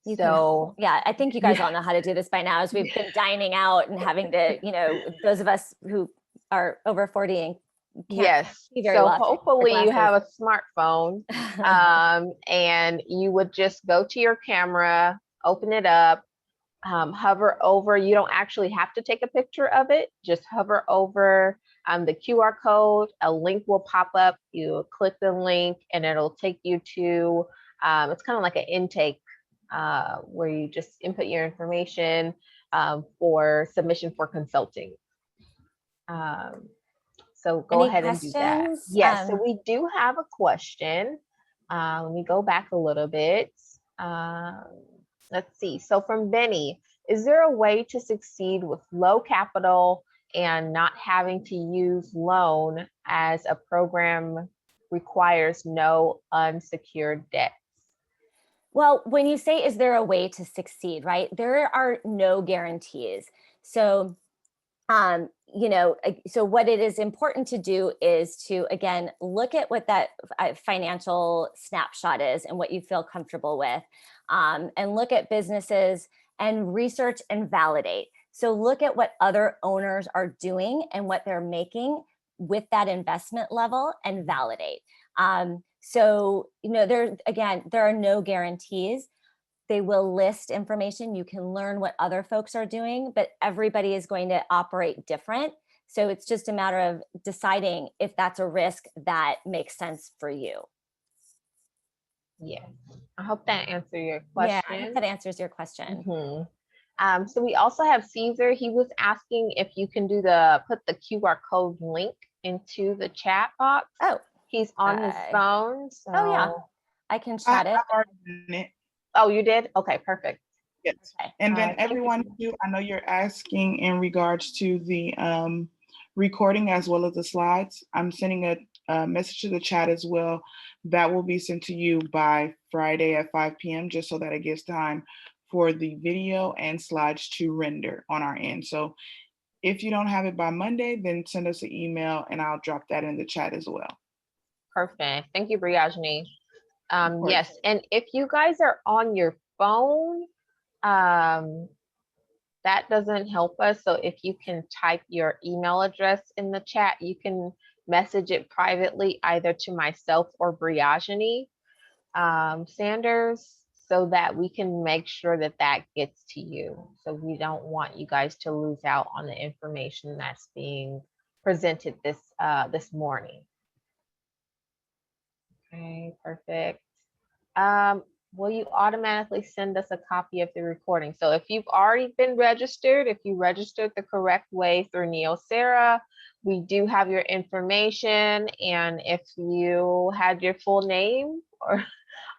Yeah, I think you guys all know how to do this by now, as we've been dining out and having to, those of us who are over 40 and yes. So hopefully you have a smartphone, and you would just go to your camera, open it up, hover over. You don't actually have to take a picture of it. Just hover over the QR code. A link will pop up. You click the link, and it'll take you to. It's kind of like an intake where you just input your information for submission for consulting. So go ahead and do that. Yes, so we do have a question. Let me go back a little bit. Let's see. So from Benny, is there a way to succeed with low capital and not having to use loan, as a program requires no unsecured debts? Well, when you say, is there a way to succeed, right? There are no guarantees. So so what it is important to do is to, again, look at what that financial snapshot is and what you feel comfortable with, and look at businesses and research and validate. So look at what other owners are doing and what they're making with that investment level and validate. So, there are no guarantees. They will list information. You can learn what other folks are doing, but everybody is going to operate different. So it's just a matter of deciding if that's a risk that makes sense for you. Yeah, I hope that answered your Yeah, I hope question. that answers your question. So we also have Caesar. He was asking if you can put the QR code link into the chat box. Oh, he's on his phone. So. Oh yeah, I can chat it. I've already done it. Oh, you did? Okay, perfect. Yes. Okay. And then everyone too, I know you're asking in regards to the recording as well as the slides. I'm sending a message to the chat as well. That will be sent to you by Friday at 5 p.m. just so that it gives time for the video and slides to render on our end. So if you don't have it by Monday, then send us an email and I'll drop that in the chat as well. Perfect. Thank you, Briajani. Yes, and if you guys are on your phone, that doesn't help us. So if you can type your email address in the chat, you can message it privately either to myself or Briajani Sanders, so that we can make sure that that gets to you. So we don't want you guys to lose out on the information that's being presented this morning. Okay, perfect. Will you automatically send us a copy of the recording? So if you've already been registered, if you registered the correct way through Neosera, we do have your information. And if you had your full name or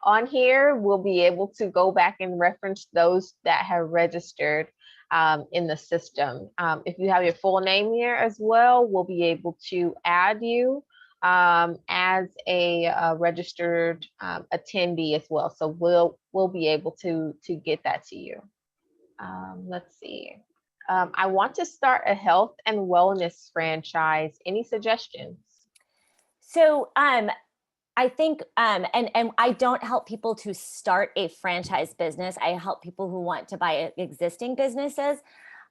on here, we'll be able to go back and reference those that have registered in the system. If you have your full name here as well, we'll be able to add you as a registered attendee as well. So we'll be able to get that to you. Let's see. I want to start a health and wellness franchise. Any suggestions? So I think, and I don't help people to start a franchise business. I help people who want to buy existing businesses.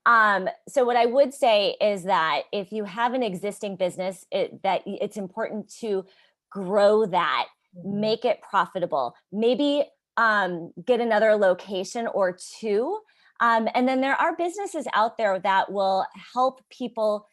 So what I would say is that if you have an existing business, it's important to grow that, make it profitable, maybe get another location or two. And then there are businesses out there that will help people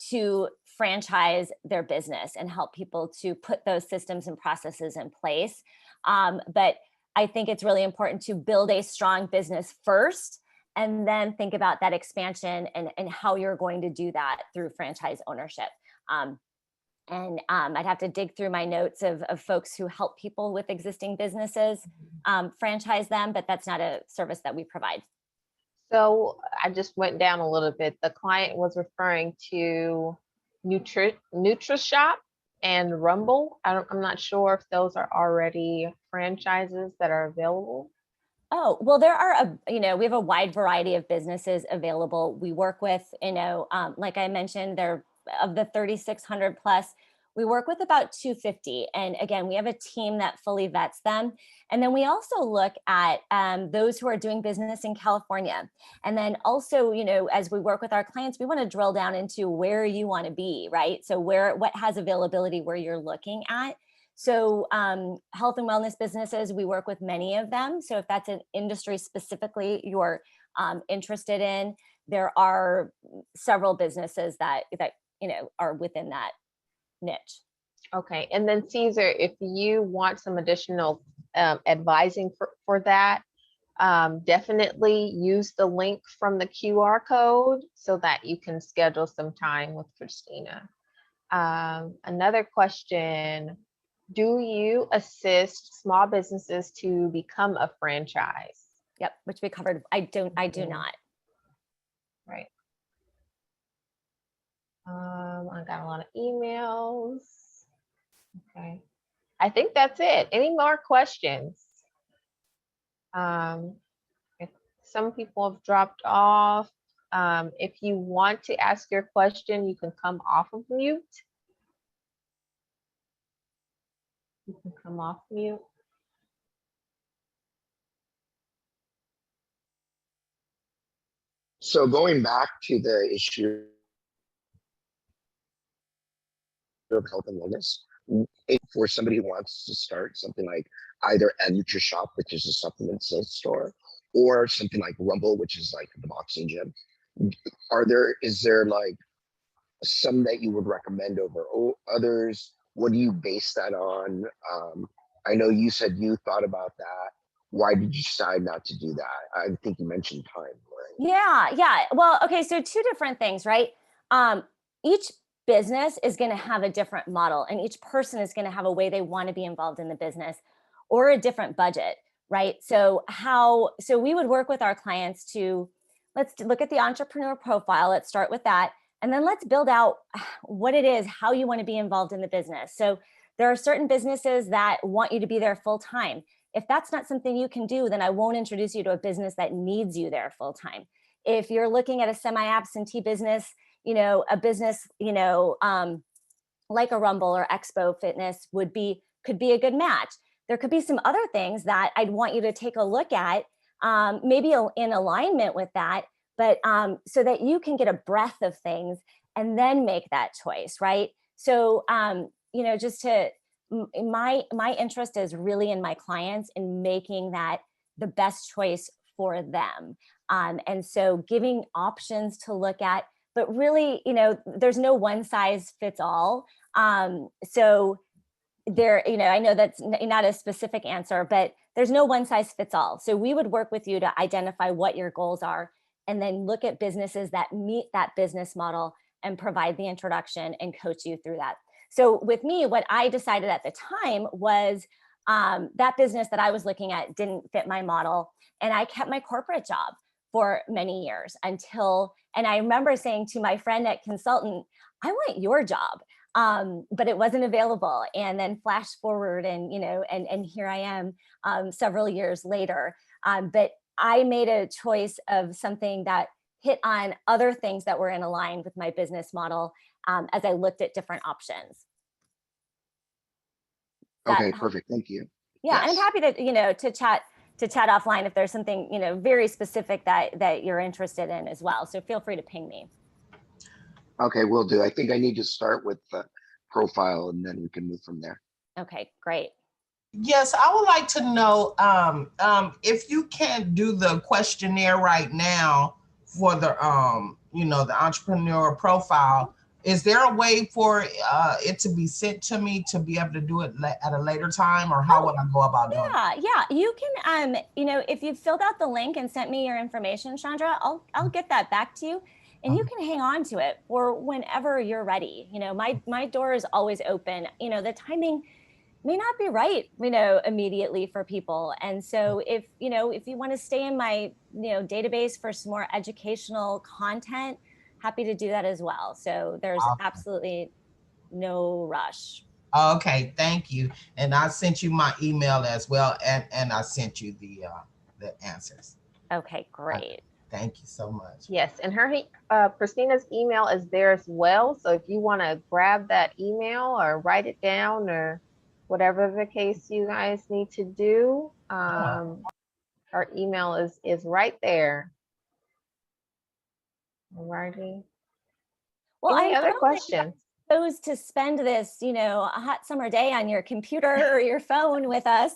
to franchise their business and help people to put those systems and processes in place. But I think it's really important to build a strong business first, and then think about that expansion and how you're going to do that through franchise ownership. I'd have to dig through my notes of folks who help people with existing businesses, franchise them, but that's not a service that we provide. So I just went down a little bit. The client was referring to NutriShop and Rumble. I'm not sure if those are already franchises that are available. Oh, well, there are, we have a wide variety of businesses available. We work with, like I mentioned, of the 3,600 plus, we work with about 250. And again, we have a team that fully vets them. And then we also look at those who are doing business in California. And then also, as we work with our clients, we want to drill down into where you want to be, right? So what has availability where you're looking at. So health and wellness businesses, we work with many of them. So if that's an industry specifically you're interested in, there are several businesses that are within that niche. Okay, and then Caesar, if you want some additional advising for that, definitely use the link from the QR code so that you can schedule some time with Christina. Another question, do you assist small businesses to become a franchise? Yep, which we covered. I do not. Right. I got a lot of emails. Okay. I think that's it. Any more questions? If some people have dropped off. If you want to ask your question, you can come off of mute. You can come off mute. So going back to the issue of health and wellness, if for somebody who wants to start something like either a NutriShop, which is a supplement sales store, or something like Rumble, which is like the boxing gym, is there like some that you would recommend over others? What do you base that on? I know you said you thought about that. Why did you decide not to do that? I think you mentioned time, right? Yeah. Well, okay, so two different things, right? Each business is going to have a different model, and each person is going to have a way they want to be involved in the business or a different budget, right? So we would work with our clients to, let's look at the entrepreneur profile. Let's start with that. And then let's build out what it is, how you want to be involved in the business. So there are certain businesses that want you to be there full time. If that's not something you can do, then I won't introduce you to a business that needs you there full time. If you're looking at a semi-absentee business, a business, like a Rumble or Expo Fitness could be a good match. There could be some other things that I'd want you to take a look at, maybe in alignment with that, but so that you can get a breadth of things and then make that choice, right? So, my interest is really in my clients in making that the best choice for them. And so giving options to look at, but really, there's no one size fits all. So there, I know that's not a specific answer, but there's no one size fits all. So we would work with you to identify what your goals are, and then look at businesses that meet that business model and provide the introduction and coach you through that. So with me, what I decided at the time was that business that I was looking at didn't fit my model. And I kept my corporate job for many years and I remember saying to my FranNet consultant, I want your job. But it wasn't available. And then flash forward and here I am several years later. But I made a choice of something that hit on other things that were in line with my business model as I looked at different options. Okay, perfect. Thank you. Yeah, yes. And I'm happy to chat offline if there's something very specific that you're interested in as well. So feel free to ping me. Okay, will do. I think I need to start with the profile and then we can move from there. Okay, great. Yes, I would like to know if you can't do the questionnaire right now for the the entrepreneur profile. Is there a way for it to be sent to me to be able to do it at a later time, or how would I go about doing it? Yeah, you can if you've filled out the link and sent me your information, Chandra, I'll get that back to you. And you can hang on to it for whenever you're ready. My door is always open. The timing may not be right, immediately for people. And so if you want to stay in my, database for some more educational content, happy to do that as well. So there's absolutely no rush. Okay, thank you. And I sent you my email as well, and I sent you the answers. Okay, great. Thank you so much. Yes, and Christina's email is there as well. So if you want to grab that email or write it down or whatever the case you guys need to do, our email is right there. Alrighty. Well, any other questions? Chose to spend this, a hot summer day on your computer or your phone with us,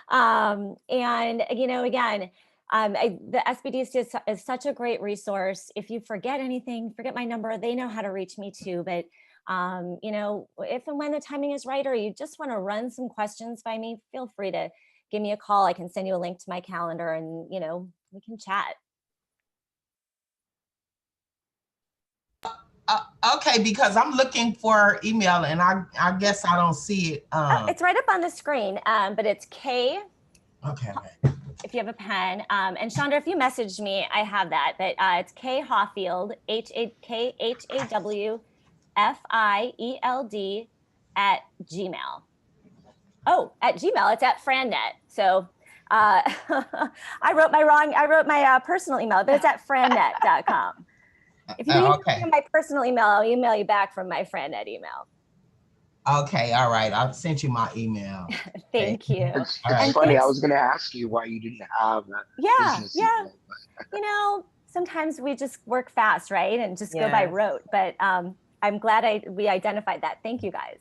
and again. The SBDC is such a great resource. If you forget anything, forget my number, they know how to reach me too. But, if and when the timing is right, or you just want to run some questions by me, feel free to give me a call. I can send you a link to my calendar and, we can chat. Okay, because I'm looking for email and I guess I don't see it. It's right up on the screen, but it's K. Okay. If you have a pen, and Chandra, if you messaged me, I have that, but it's K Hawfield, KHAWFIELD @gmail. Oh, at Gmail, it's at FranNet. So I wrote my personal email, but it's at frannet.com. If you need my personal email, I'll email you back from my FranNet email. Okay, all right. I've sent you my email. Thank you. It's funny. I was going to ask you why you didn't have that. Yeah. Sometimes we just work fast, right? And just go by rote. But I'm glad we identified that. Thank you, guys.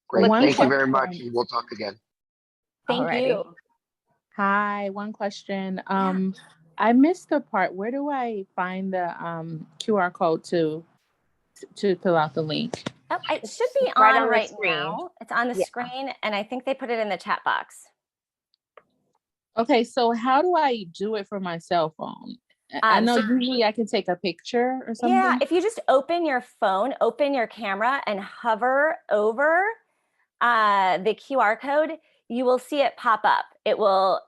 Great. One Thank you very much. question. And we'll talk again. Thank Alrighty. you. Hi, one question. I missed the part. Where do I find the QR code to fill out the link? Oh, it should be Right on on the right screen. now. It's on the Yeah. screen, and I think they put it in the chat box. Okay, so how do I do it from my cell phone? I know So- usually I can take a picture or something. Yeah, if you just open your phone, open your camera, and hover over the QR code, you will see it pop up. It will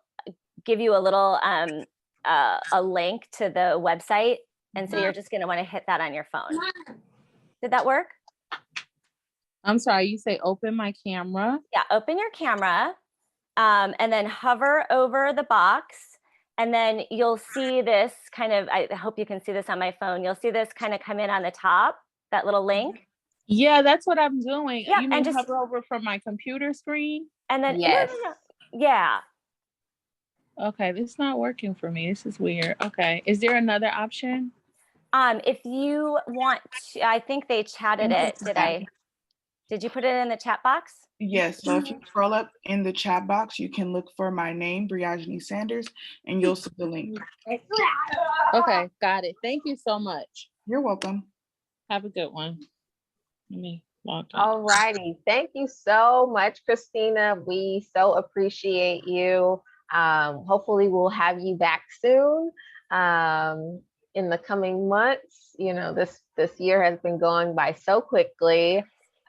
give you a little a link to the website, and so you're just going to want to hit that on your phone. Did that work? I'm sorry, you say open my camera? Yeah, open your camera, and then hover over the box, and then you'll see this kind of, I hope you can see this on my phone, you'll see this kind of come in on the top, that little link. Yeah, that's what I'm doing. Yeah, You and mean just- hover over from my computer screen? And then, Yes. no. Yeah. Okay, this is not working for me. This is weird. Okay, is there another option? If you want to, I think they chatted it. Did you put it in the chat box? Yes, so if you scroll up in the chat box, you can look for my name, Briajani Sanders, and you'll see the link. Okay, got it. Thank you so much. You're welcome. Have a good one. Let me log in. Alrighty. Thank you so much, Christina. We so appreciate you. Hopefully we'll have you back soon in the coming months. You know, this year has been going by so quickly.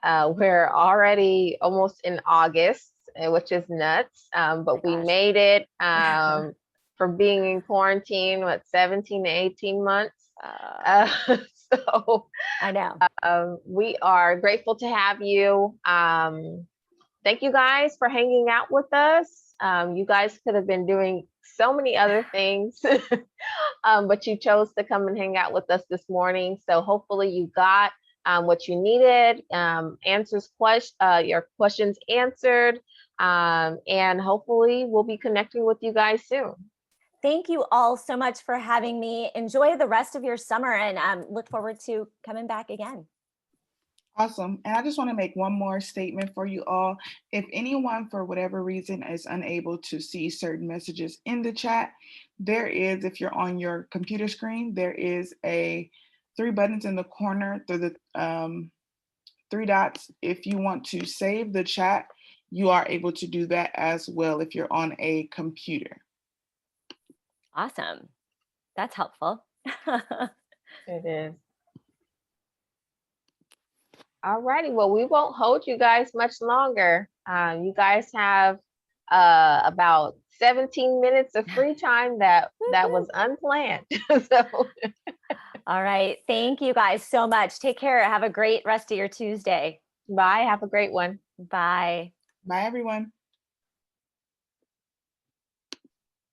We're already almost in August, which is nuts. But we made it from being in quarantine, 17 to 18 months. So I know. we are grateful to have you. Thank you guys for hanging out with us. You guys could have been doing so many other things, but you chose to come and hang out with us this morning. So hopefully you got what you needed, your questions answered, and hopefully we'll be connecting with you guys soon. Thank you all so much for having me. Enjoy the rest of your summer, and look forward to coming back again. Awesome. And I just want to make one more statement for you all. If anyone, for whatever reason, is unable to see certain messages in the chat, there is, if you're on your computer screen, there is three buttons in the corner through the three dots. If you want to save the chat, you are able to do that as well if you're on a computer. Awesome. That's helpful. It is. All righty. Well, we won't hold you guys much longer. You guys have about 17 minutes of free time that was unplanned. So. All right. Thank you guys so much. Take care. Have a great rest of your Tuesday. Bye. Have a great one. Bye. Bye, everyone.